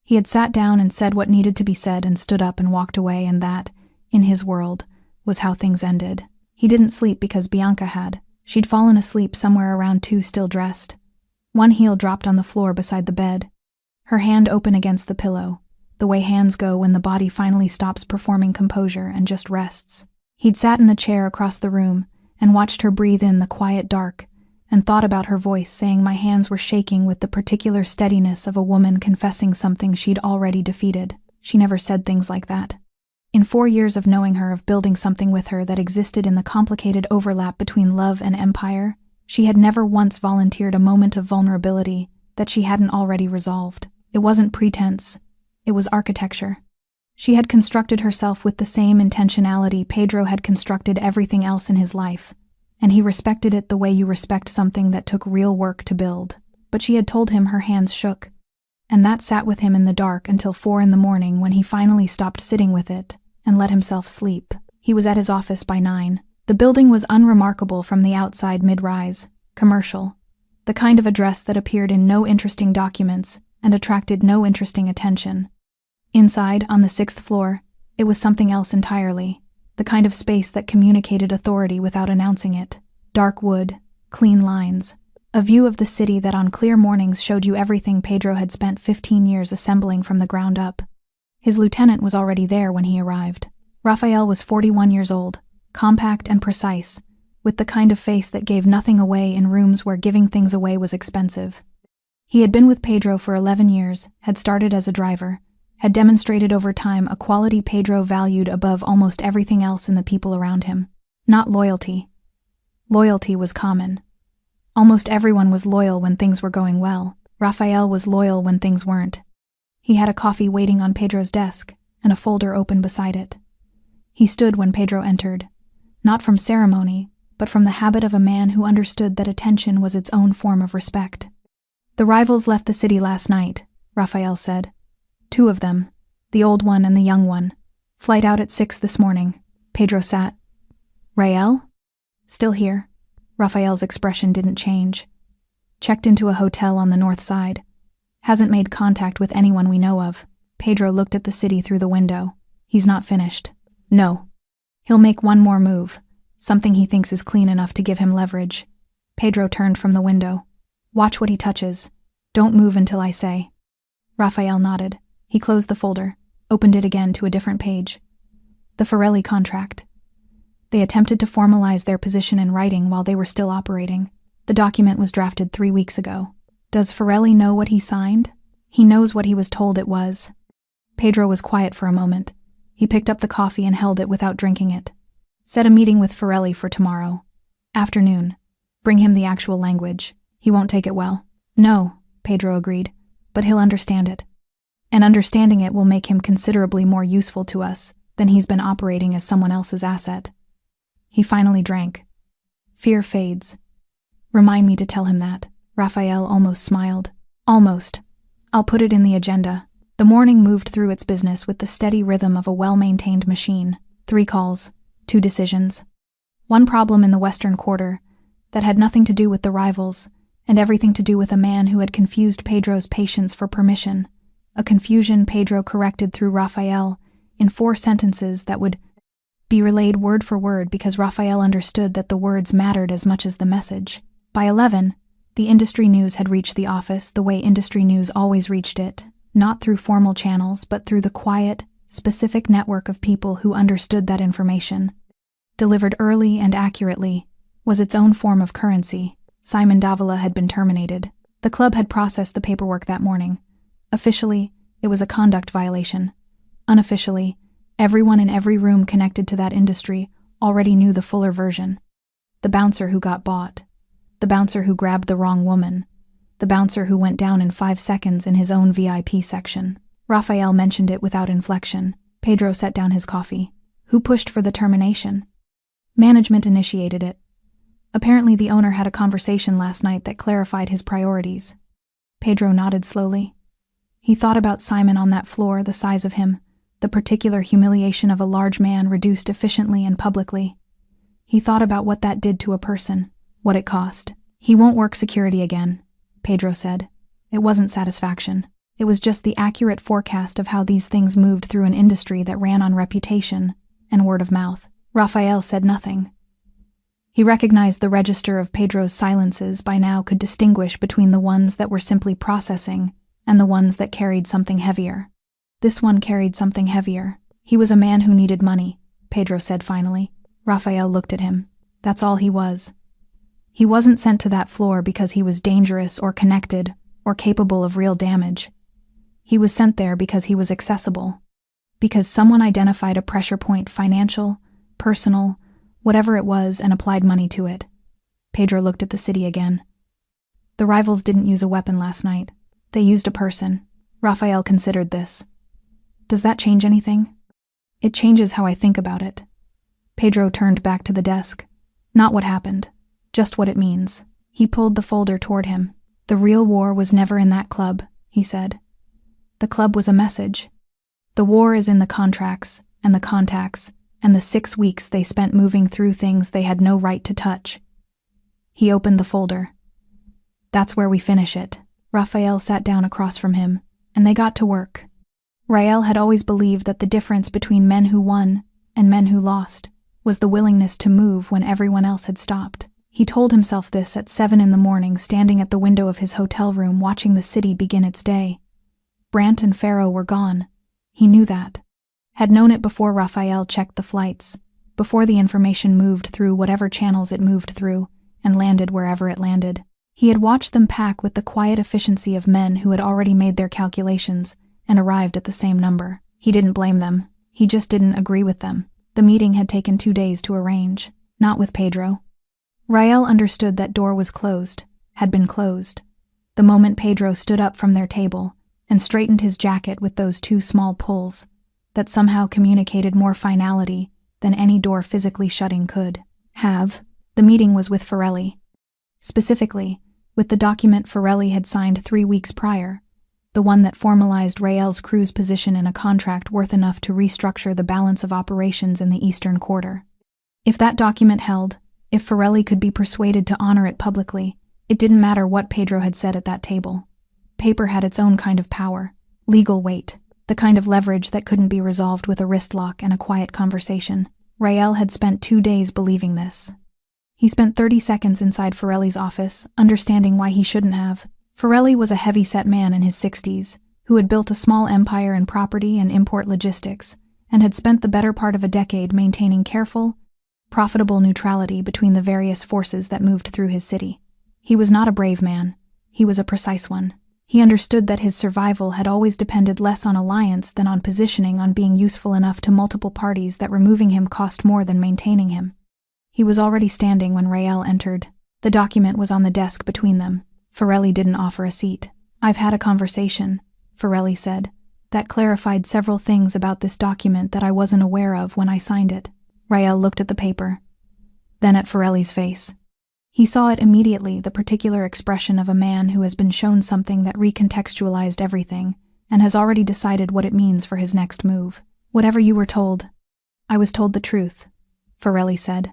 He had sat down and said what needed to be said and stood up and walked away, and that, in his world, was how things ended. He didn't sleep because Bianca had. She'd fallen asleep somewhere around 2 still dressed. One heel dropped on the floor beside the bed, her hand open against the pillow, the way hands go when the body finally stops performing composure and just rests. He'd sat in the chair across the room and watched her breathe in the quiet dark and thought about her voice saying my hands were shaking with the particular steadiness of a woman confessing something she'd already defeated. She never said things like that. In 4 years of knowing her, of building something with her that existed in the complicated overlap between love and empire, she had never once volunteered a moment of vulnerability that she hadn't already resolved. It wasn't pretense. It was architecture. She had constructed herself with the same intentionality Pedro had constructed everything else in his life, and he respected it the way you respect something that took real work to build. But she had told him her hands shook, and that sat with him in the dark until 4 in the morning when he finally stopped sitting with it and let himself sleep. He was at his office by 9. The building was unremarkable from the outside, mid-rise, commercial, the kind of address that appeared in no interesting documents and attracted no interesting attention. Inside, on the 6th floor, it was something else entirely. the kind of space that communicated authority without announcing it. Dark wood, clean lines, a view of the city that on clear mornings showed you everything Pedro had spent 15 years assembling from the ground up. His lieutenant was already there when he arrived. Raphael was 41 years old, compact and precise, with the kind of face that gave nothing away in rooms where giving things away was expensive. He had been with Pedro for 11 years, had started as a driver, had demonstrated over time a quality Pedro valued above almost everything else in the people around him. Not loyalty. Loyalty was common. Almost everyone was loyal when things were going well. Raphael was loyal when things weren't. He had a coffee waiting on Pedro's desk, and a folder open beside it. He stood when Pedro entered, not from ceremony, but from the habit of a man who understood that attention was its own form of respect. "The rivals left the city last night," Raphael said. "Two of them, the old one and the young one. Flight out at 6 this morning." Pedro sat. "Rael?" "Still here." Raphael's expression didn't change. "Checked into a hotel on the north side. Hasn't made contact with anyone we know of." Pedro looked at the city through the window. "He's not finished." "No. He'll make one more move, something he thinks is clean enough to give him leverage." Pedro turned from the window. "Watch what he touches. Don't move until I say." Raphael nodded. He closed the folder, opened it again to a different page. The Forelli contract. They attempted to formalize their position in writing while they were still operating. The document was drafted 3 weeks ago. Does Forelli know what he signed? He knows what he was told it was. Pedro was quiet for a moment. He picked up the coffee and held it without drinking it. "Set a meeting with Forelli for tomorrow. Afternoon. Bring him the actual language. He won't take it well." "No," Pedro agreed, "but he'll understand it. And understanding it will make him considerably more useful to us than he's been operating as someone else's asset." He finally drank. "Fear fades. Remind me to tell him that." Raphael almost smiled. "Almost. I'll put it in the agenda." The morning moved through its business with the steady rhythm of a well-maintained machine. 3 calls, 2 decisions. One problem in the Western Quarter that had nothing to do with the rivals and everything to do with a man who had confused Pedro's patience for permission, a confusion Pedro corrected through Raphael in 4 sentences that would be relayed word for word because Raphael understood that the words mattered as much as the message. By 11, the industry news had reached the office the way industry news always reached it, not through formal channels but through the quiet, specific network of people who understood that information. Delivered early and accurately was its own form of currency. Simon Davila had been terminated. The club had processed the paperwork that morning. Officially, it was a conduct violation. Unofficially, everyone in every room connected to that industry already knew the fuller version. The bouncer who got bought. The bouncer who grabbed the wrong woman. The bouncer who went down in 5 seconds in his own VIP section. Raphael mentioned it without inflection. Pedro set down his coffee. Who pushed for the termination? Management initiated it. Apparently the owner had a conversation last night that clarified his priorities. Pedro nodded slowly. He thought about Simon on that floor, the size of him, the particular humiliation of a large man reduced efficiently and publicly. He thought about what that did to a person, what it cost. "He won't work security again," Pedro said. It wasn't satisfaction. It was just the accurate forecast of how these things moved through an industry that ran on reputation and word of mouth. Raphael said nothing. He recognized the register of Pedro's silences by now could distinguish between the ones that were simply processing and the ones that carried something heavier. This one carried something heavier. "He was a man who needed money," Pedro said finally. Raphael looked at him. That's all he was. He wasn't sent to that floor because he was dangerous or connected or capable of real damage. He was sent there because he was accessible. Because someone identified a pressure point, financial, personal, whatever it was, and applied money to it. Pedro looked at the city again. The rivals didn't use a weapon last night. They used a person. Raphael considered this. Does that change anything? It changes how I think about it. Pedro turned back to the desk. Not what happened, just what it means. He pulled the folder toward him. The real war was never in that club, he said. The club was a message. The war is in the contracts and the contacts and the 6 weeks they spent moving through things they had no right to touch. He opened the folder. That's where we finish it. Raphael sat down across from him, and they got to work. Rael had always believed that the difference between men who won and men who lost, was the willingness to move when everyone else had stopped. He told himself this at 7 a.m, standing at the window of his hotel room watching the city begin its day. Brant and Farrow were gone. He knew that. Had known it before Raphael checked the flights, before the information moved through whatever channels it moved through, and landed wherever it landed. He had watched them pack with the quiet efficiency of men who had already made their calculations and arrived at the same number. He didn't blame them. He just didn't agree with them. The meeting had taken 2 days to arrange. Not with Pedro. Rael understood that door was closed, had been closed, the moment Pedro stood up from their table and straightened his jacket with those 2 small pulls that somehow communicated more finality than any door physically shutting could have. The meeting was with Forelli. Specifically, with the document Forelli had signed 3 weeks prior, the one that formalized Rael's crew's position in a contract worth enough to restructure the balance of operations in the Eastern Quarter. If that document held, if Forelli could be persuaded to honor it publicly, it didn't matter what Pedro had said at that table. Paper had its own kind of power, legal weight, the kind of leverage that couldn't be resolved with a wrist lock and a quiet conversation. Rael had spent 2 days believing this. He spent 30 seconds inside Forelli's office, understanding why he shouldn't have. Forelli was a heavy-set man in his 60s, who had built a small empire in property and import logistics, and had spent the better part of a decade maintaining careful, profitable neutrality between the various forces that moved through his city. He was not a brave man. He was a precise one. He understood that his survival had always depended less on alliance than on positioning, on being useful enough to multiple parties that removing him cost more than maintaining him. He was already standing when Rael entered. The document was on the desk between them. Forelli didn't offer a seat. "I've had a conversation," Forelli said, "that clarified several things about this document that I wasn't aware of when I signed it." Rael looked at the paper, then at Forelli's face. He saw it immediately, the particular expression of a man who has been shown something that recontextualized everything and has already decided what it means for his next move. "Whatever you were told." "I was told the truth," Forelli said.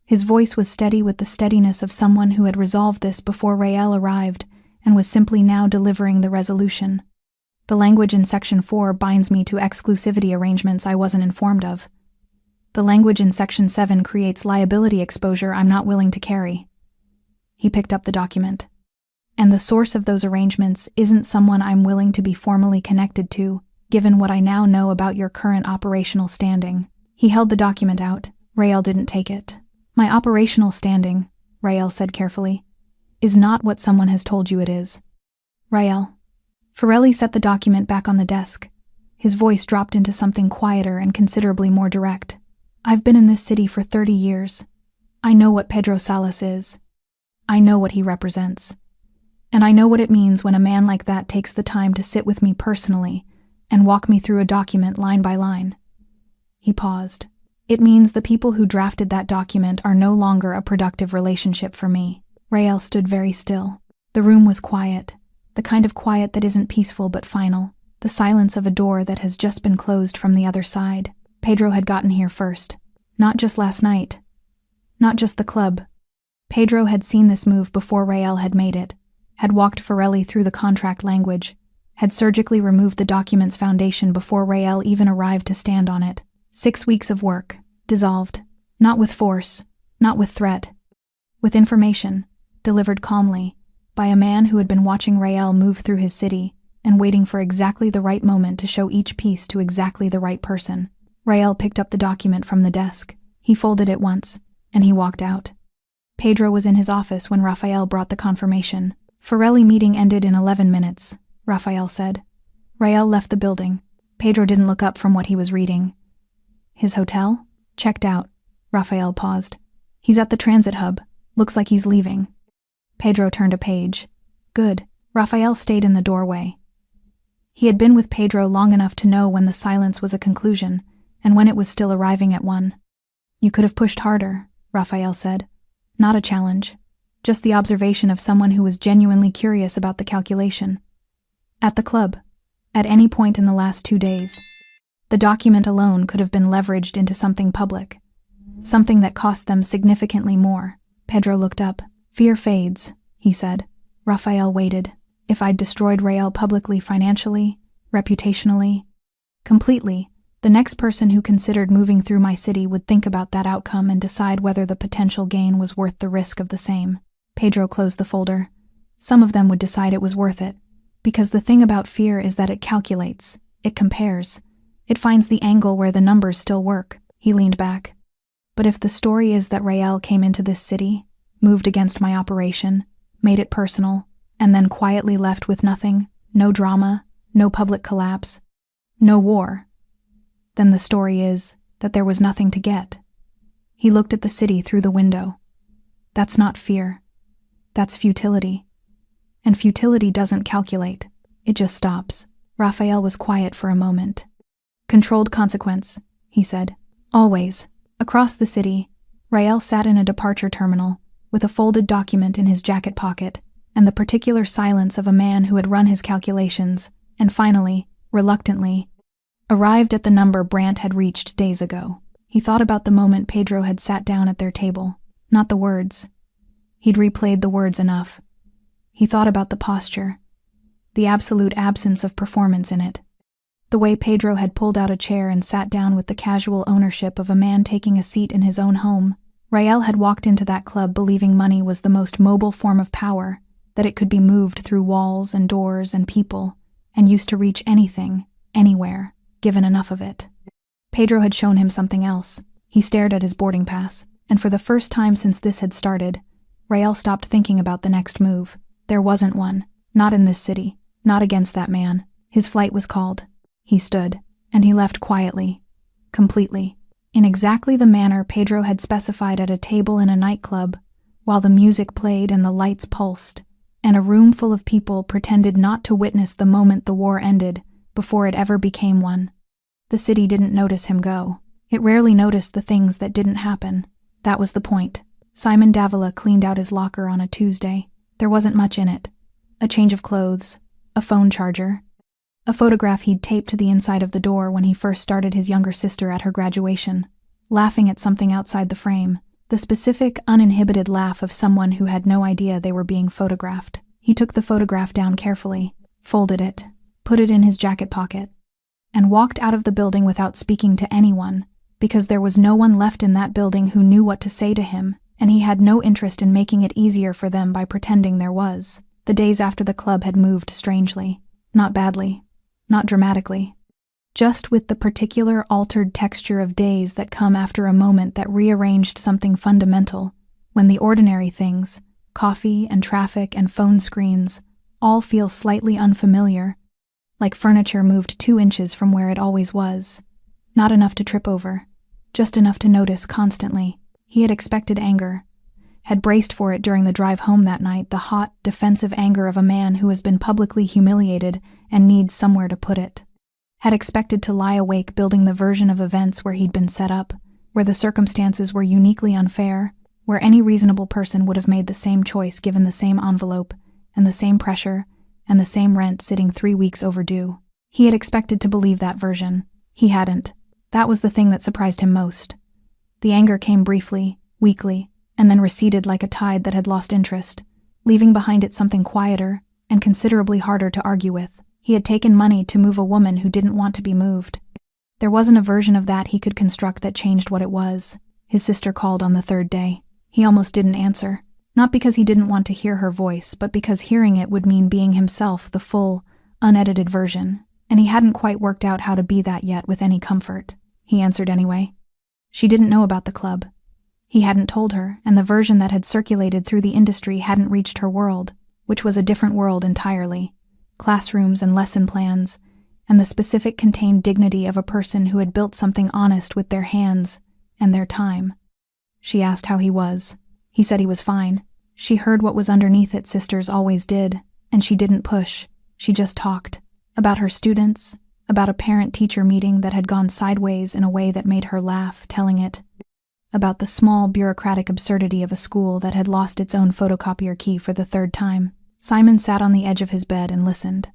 His voice was steady with the steadiness of someone who had resolved this before Rael arrived and was simply now delivering the resolution. "The language in Section 4 binds me to exclusivity arrangements I wasn't informed of. The language in Section 7 creates liability exposure I'm not willing to carry." He picked up the document. "And the source of those arrangements isn't someone I'm willing to be formally connected to, given what I now know about your current operational standing." He held the document out. Rael didn't take it. "My operational standing," Rael said carefully, "is not what someone has told you it is." "Rael." Forelli set the document back on the desk. His voice dropped into something quieter and considerably more direct. "I've been in this city for 30 years. I know what Pedro Salas is. I know what he represents. And I know what it means when a man like that takes the time to sit with me personally and walk me through a document line by line." He paused. "It means the people who drafted that document are no longer a productive relationship for me." Rael stood very still. The room was quiet, the kind of quiet that isn't peaceful but final, the silence of a door that has just been closed from the other side. Pedro had gotten here first. Not just last night. Not just the club. Pedro had seen this move before Rael had made it, had walked Forelli through the contract language, had surgically removed the document's foundation before Rael even arrived to stand on it. 6 weeks of work, dissolved, not with force, not with threat, with information, delivered calmly, by a man who had been watching Rael move through his city and waiting for exactly the right moment to show each piece to exactly the right person. Rael picked up the document from the desk. He folded it once, and he walked out. Pedro was in his office when Raphael brought the confirmation. "Forelli meeting ended in 11 minutes, Raphael said. Rael left the building. Pedro didn't look up from what he was reading. "His hotel?" "Checked out." Raphael paused. "He's at the transit hub. Looks like he's leaving." Pedro turned a page. "Good." Raphael stayed in the doorway. He had been with Pedro long enough to know when the silence was a conclusion, and when it was still arriving at one. "You could have pushed harder," Raphael said. "Not a challenge. Just the observation of someone who was genuinely curious about the calculation. At the club. At any point in the last 2 days. The document alone could have been leveraged into something public. Something that cost them significantly more." Pedro looked up. "Fear fades," he said. Raphael waited. "If I'd destroyed Rael publicly, financially, reputationally?" "Completely. The next person who considered moving through my city would think about that outcome and decide whether the potential gain was worth the risk of the same. Pedro closed the folder. Some of them would decide it was worth it. Because the thing about fear is that it calculates, it compares. It finds the angle where the numbers still work. He leaned back. But if the story is that Rael came into this city, moved against my operation, made it personal, and then quietly left with nothing, no drama, no public collapse, no war, then the story is that there was nothing to get. He looked at the city through the window. That's not fear. That's futility. And futility doesn't calculate. It just stops. Raphael was quiet for a moment. Controlled consequence, he said. Always. Across the city, Rael sat in a departure terminal, with a folded document in his jacket pocket, and the particular silence of a man who had run his calculations, and finally, reluctantly, arrived at the number Brandt had reached days ago. He thought about the moment Pedro had sat down at their table, not the words. He'd replayed the words enough. He thought about the posture, the absolute absence of performance in it. The way Pedro had pulled out a chair and sat down with the casual ownership of a man taking a seat in his own home. Rael had walked into that club believing money was the most mobile form of power, that it could be moved through walls and doors and people, and used to reach anything, anywhere, given enough of it. Pedro had shown him something else. He stared at his boarding pass, and for the first time since this had started, Rael stopped thinking about the next move. There wasn't one. Not in this city. Not against that man. His flight was called. He stood, and he left quietly. Completely. In exactly the manner Pedro had specified at a table in a nightclub, while the music played and the lights pulsed, and a room full of people pretended not to witness the moment the war ended, before it ever became one. The city didn't notice him go. It rarely noticed the things that didn't happen. That was the point. Simon Davila cleaned out his locker on a Tuesday. There wasn't much in it. A change of clothes, a phone charger, a photograph he'd taped to the inside of the door when he first started his younger sister at her graduation, laughing at something outside the frame, the specific, uninhibited laugh of someone who had no idea they were being photographed. He took the photograph down carefully, folded it, put it in his jacket pocket, and walked out of the building without speaking to anyone, because there was no one left in that building who knew what to say to him, and he had no interest in making it easier for them by pretending there was. The days after the club had moved strangely, not badly, not dramatically, just with the particular altered texture of days that come after a moment that rearranged something fundamental, when the ordinary things, coffee and traffic and phone screens, all feel slightly unfamiliar, like furniture moved 2 inches from where it always was. Not enough to trip over, just enough to notice constantly. He had expected anger, had braced for it during the drive home that night, the hot, defensive anger of a man who has been publicly humiliated and needs somewhere to put it. Had expected to lie awake building the version of events where he'd been set up, where the circumstances were uniquely unfair, where any reasonable person would have made the same choice given the same envelope, and the same pressure, and the same rent sitting 3 weeks overdue. He had expected to believe that version. He hadn't. That was the thing that surprised him most. The anger came briefly, weakly, and then receded like a tide that had lost interest, leaving behind it something quieter and considerably harder to argue with. He had taken money to move a woman who didn't want to be moved. There wasn't a version of that he could construct that changed what it was. His sister called on the 3rd day. He almost didn't answer, not because he didn't want to hear her voice, but because hearing it would mean being himself, the full, unedited version, and he hadn't quite worked out how to be that yet with any comfort. He answered anyway. She didn't know about the club. He hadn't told her, and the version that had circulated through the industry hadn't reached her world, which was a different world entirely. Classrooms and lesson plans, and the specific contained dignity of a person who had built something honest with their hands and their time. She asked how he was. He said he was fine. She heard what was underneath it, sisters always did, and she didn't push. She just talked. About her students, about a parent-teacher meeting that had gone sideways in a way that made her laugh, telling it. About the small bureaucratic absurdity of a school that had lost its own photocopier key for the 3rd time. Simon sat on the edge of his bed and listened.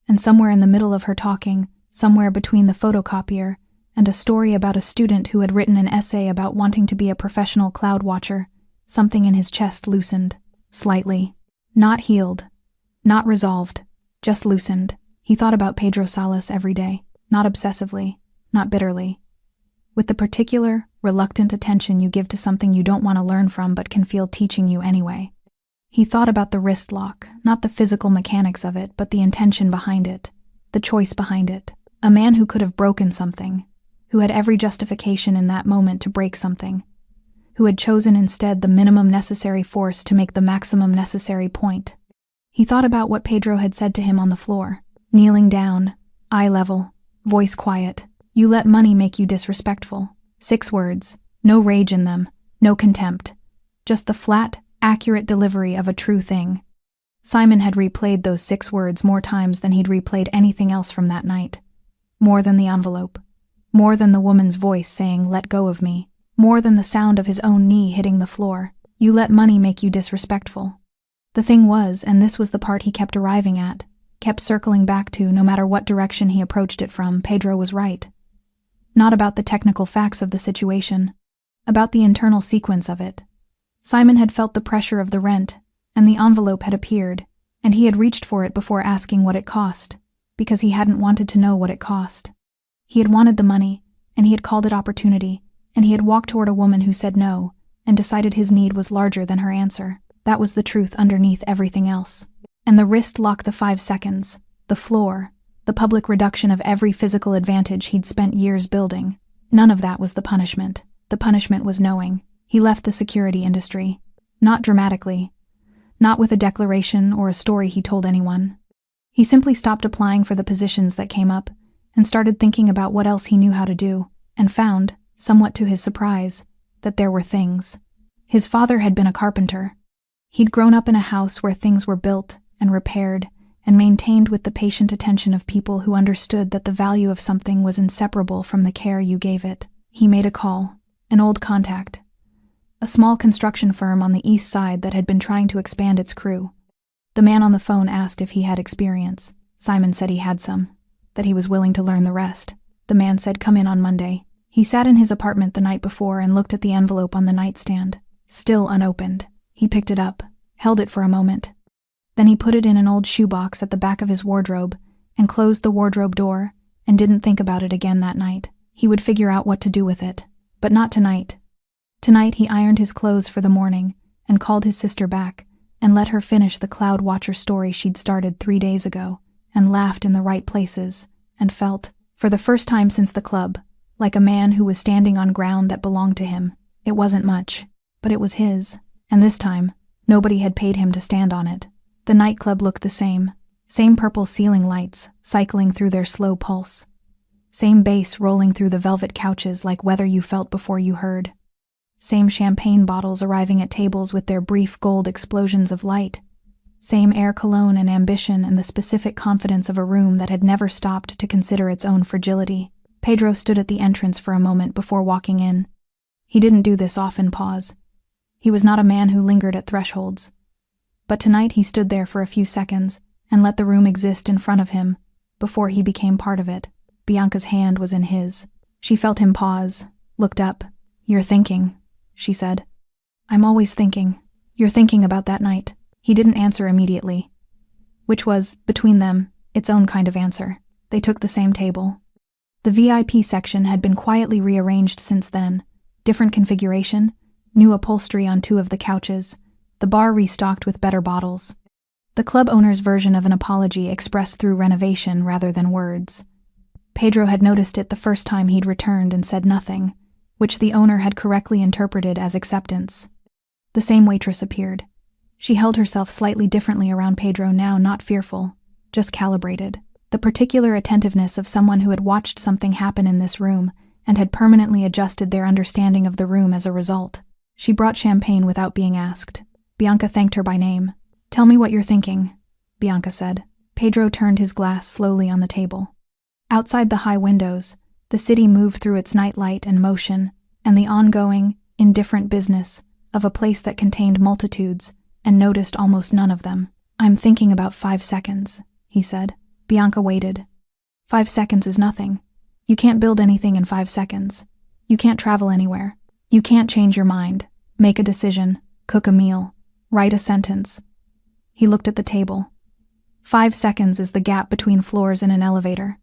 And somewhere in the middle of her talking, somewhere between the photocopier and a story about a student who had written an essay about wanting to be a professional cloud watcher, something in his chest loosened, slightly. Not healed, not resolved, just loosened. He thought about Pedro Salas every day, not obsessively, not bitterly. With the particular, reluctant attention you give to something you don't want to learn from but can feel teaching you anyway. He thought about the wrist lock, not the physical mechanics of it, but the intention behind it, the choice behind it. A man who could have broken something, who had every justification in that moment to break something, who had chosen instead the minimum necessary force to make the maximum necessary point. He thought about what Pedro had said to him on the floor, kneeling down, eye level, voice quiet. You let money make you disrespectful. 6 words, no rage in them, no contempt. Just the flat, accurate delivery of a true thing. Simon had replayed those 6 words more times than he'd replayed anything else from that night. More than the envelope. More than the woman's voice saying, "Let go of me." More than the sound of his own knee hitting the floor. You let money make you disrespectful. The thing was, and this was the part he kept arriving at, kept circling back to no matter what direction he approached it from, Pedro was right. Not about the technical facts of the situation, about the internal sequence of it. Simon had felt the pressure of the rent, and the envelope had appeared, and he had reached for it before asking what it cost, because he hadn't wanted to know what it cost. He had wanted the money, and he had called it opportunity, and he had walked toward a woman who said no, and decided his need was larger than her answer. That was the truth underneath everything else. And the wrist lock, the 5 seconds, the floor, the public reduction of every physical advantage he'd spent years building. None of that was the punishment. The punishment was knowing. He left the security industry. Not dramatically. Not with a declaration or a story he told anyone. He simply stopped applying for the positions that came up and started thinking about what else he knew how to do, and found, somewhat to his surprise, that there were things. His father had been a carpenter. He'd grown up in a house where things were built and repaired and maintained with the patient attention of people who understood that the value of something was inseparable from the care you gave it. He made a call, an old contact, a small construction firm on the east side that had been trying to expand its crew. The man on the phone asked if he had experience. Simon said he had some, that he was willing to learn the rest. The man said, "Come in on Monday." He sat in his apartment the night before and looked at the envelope on the nightstand, still unopened. He picked it up, held it for a moment. Then he put it in an old shoebox at the back of his wardrobe and closed the wardrobe door and didn't think about it again that night. He would figure out what to do with it, but not tonight. Tonight he ironed his clothes for the morning and called his sister back and let her finish the Cloud Watcher story she'd started 3 days ago, and laughed in the right places and felt, for the first time since the club, like a man who was standing on ground that belonged to him. It wasn't much, but it was his, and this time, nobody had paid him to stand on it. The nightclub looked the same purple ceiling lights cycling through their slow pulse, same bass rolling through the velvet couches like weather you felt before you heard, same champagne bottles arriving at tables with their brief gold explosions of light, same air cologne and ambition and the specific confidence of a room that had never stopped to consider its own fragility. Pedro stood at the entrance for a moment before walking in. He didn't do this often, pause. He was not a man who lingered at thresholds. But tonight he stood there for a few seconds and let the room exist in front of him before he became part of it. Bianca's hand was in his. She felt him pause, looked up. "You're thinking," she said. "I'm always thinking. You're thinking about that night." He didn't answer immediately, which was, between them, its own kind of answer. They took the same table. The VIP section had been quietly rearranged since then. Different configuration, new upholstery on 2 of the couches, the bar restocked with better bottles. The club owner's version of an apology expressed through renovation rather than words. Pedro had noticed it the first time he'd returned and said nothing, which the owner had correctly interpreted as acceptance. The same waitress appeared. She held herself slightly differently around Pedro now, not fearful, just calibrated. The particular attentiveness of someone who had watched something happen in this room and had permanently adjusted their understanding of the room as a result. She brought champagne without being asked. Bianca thanked her by name. "Tell me what you're thinking," Bianca said. Pedro turned his glass slowly on the table. Outside the high windows, the city moved through its nightlight and motion, and the ongoing, indifferent business of a place that contained multitudes and noticed almost none of them. "I'm thinking about 5 seconds, he said. Bianca waited. 5 seconds is nothing. You can't build anything in 5 seconds. You can't travel anywhere. You can't change your mind, make a decision, cook a meal, write a sentence." He looked at the table. 5 seconds is the gap between floors in an elevator.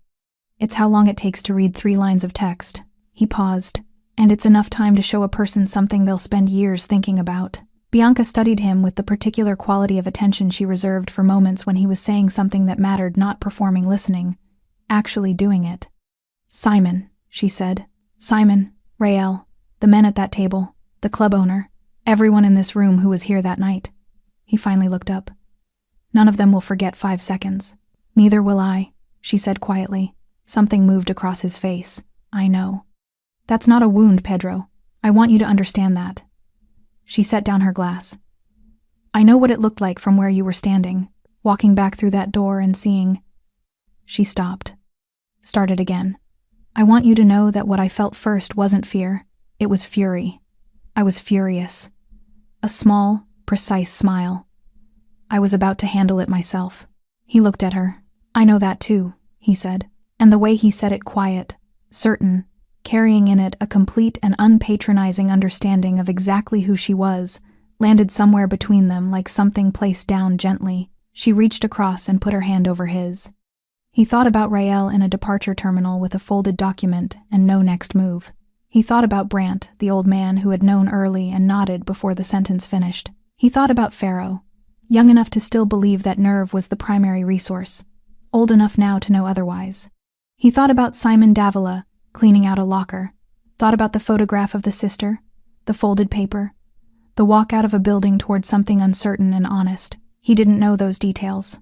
It's how long it takes to read 3 lines of text. He paused. And it's enough time to show a person something they'll spend years thinking about. Bianca studied him with the particular quality of attention she reserved for moments when he was saying something that mattered, not performing listening, actually doing it. "Simon," she said. "Simon, Rael, the men at that table, the club owner, everyone in this room who was here that night." He finally looked up. "None of them will forget 5 seconds. Neither will I," she said quietly. Something moved across his face. "I know." "That's not a wound, Pedro. I want you to understand that." She set down her glass. "I know what it looked like from where you were standing, walking back through that door and seeing—" She stopped. Started again. "I want you to know that what I felt first wasn't fear. It was fury. I was furious. A small, precise smile. I was about to handle it myself." He looked at her. "I know that too," he said, and the way he said it quiet, certain, carrying in it a complete and unpatronizing understanding of exactly who she was, landed somewhere between them like something placed down gently. She reached across and put her hand over his. He thought about Rael in a departure terminal with a folded document and no next move. He thought about Brant, the old man who had known early and nodded before the sentence finished. He thought about Pharaoh, young enough to still believe that nerve was the primary resource, old enough now to know otherwise. He thought about Simon Davila, cleaning out a locker, thought about the photograph of the sister, the folded paper, the walk out of a building toward something uncertain and honest. He didn't know those details,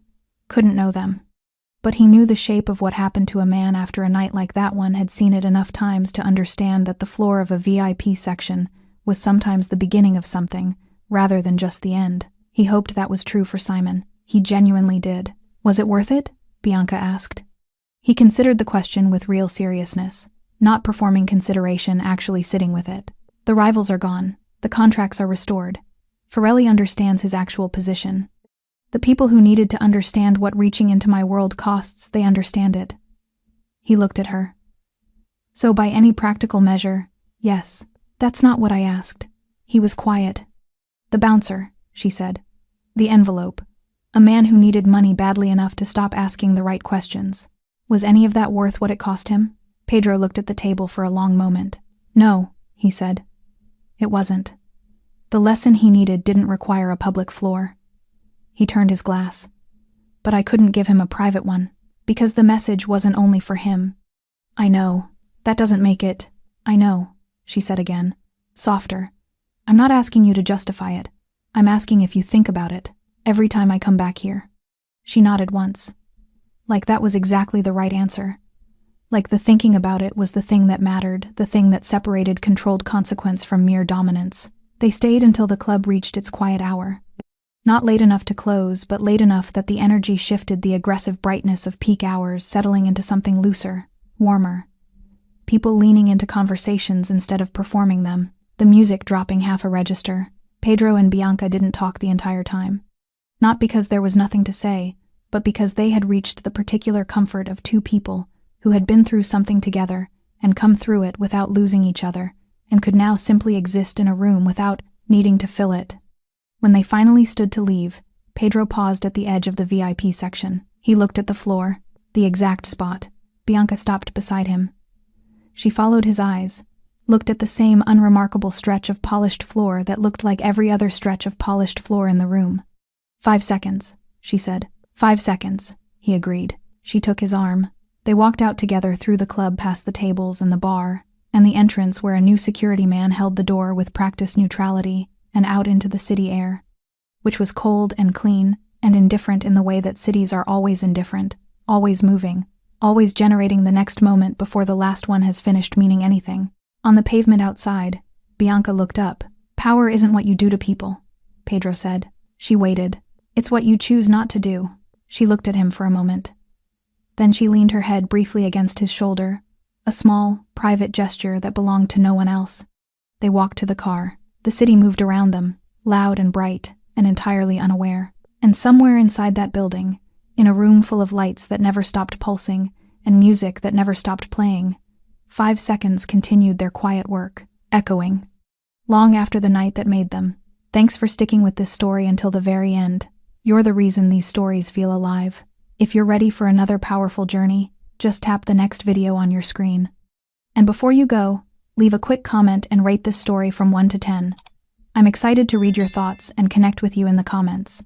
couldn't know them. But he knew the shape of what happened to a man after a night like that one, had seen it enough times to understand that the floor of a VIP section was sometimes the beginning of something, rather than just the end. He hoped that was true for Simon. He genuinely did. "Was it worth it?" Bianca asked. He considered the question with real seriousness. Not performing consideration, actually sitting with it. The rivals are gone. The contracts are restored. Forelli understands his actual position. The people who needed to understand what reaching into my world costs, they understand it. He looked at her. "So by any practical measure, yes. That's not what I asked." He was quiet. "The bouncer," she said. "The envelope. A man who needed money badly enough to stop asking the right questions. Was any of that worth what it cost him?" Pedro looked at the table for a long moment. "No," he said. "It wasn't. The lesson he needed didn't require a public floor." He turned his glass. "But I couldn't give him a private one, because the message wasn't only for him." "I know. That doesn't make it—" "I know," she said again, softer. "I'm not asking you to justify it. I'm asking if you think about it, every time I come back here." She nodded once. Like that was exactly the right answer. Like the thinking about it was the thing that mattered, the thing that separated controlled consequence from mere dominance. They stayed until the club reached its quiet hour. Not late enough to close, but late enough that the energy shifted, the aggressive brightness of peak hours settling into something looser, warmer. People leaning into conversations instead of performing them, the music dropping half a register. Pedro and Bianca didn't talk the entire time. Not because there was nothing to say, but because they had reached the particular comfort of two people who had been through something together and come through it without losing each other, and could now simply exist in a room without needing to fill it. When they finally stood to leave, Pedro paused at the edge of the VIP section. He looked at the floor, the exact spot. Bianca stopped beside him. She followed his eyes, looked at the same unremarkable stretch of polished floor that looked like every other stretch of polished floor in the room. 5 seconds, she said. 5 seconds, he agreed. She took his arm. They walked out together through the club past the tables and the bar, and the entrance where a new security man held the door with practiced neutrality, and out into the city air, which was cold and clean and indifferent in the way that cities are always indifferent, always moving, always generating the next moment before the last one has finished meaning anything. On the pavement outside, Bianca looked up. "Power isn't what you do to people," Pedro said. She waited. "It's what you choose not to do." She looked at him for a moment. Then she leaned her head briefly against his shoulder, a small, private gesture that belonged to no one else. They walked to the car. The city moved around them, loud and bright, and entirely unaware. And somewhere inside that building, in a room full of lights that never stopped pulsing and music that never stopped playing, 5 seconds continued their quiet work, echoing. Long after the night that made them. Thanks for sticking with this story until the very end. You're the reason these stories feel alive. If you're ready for another powerful journey, just tap the next video on your screen. And before you go, leave a quick comment and rate this story from 1 to 10. I'm excited to read your thoughts and connect with you in the comments.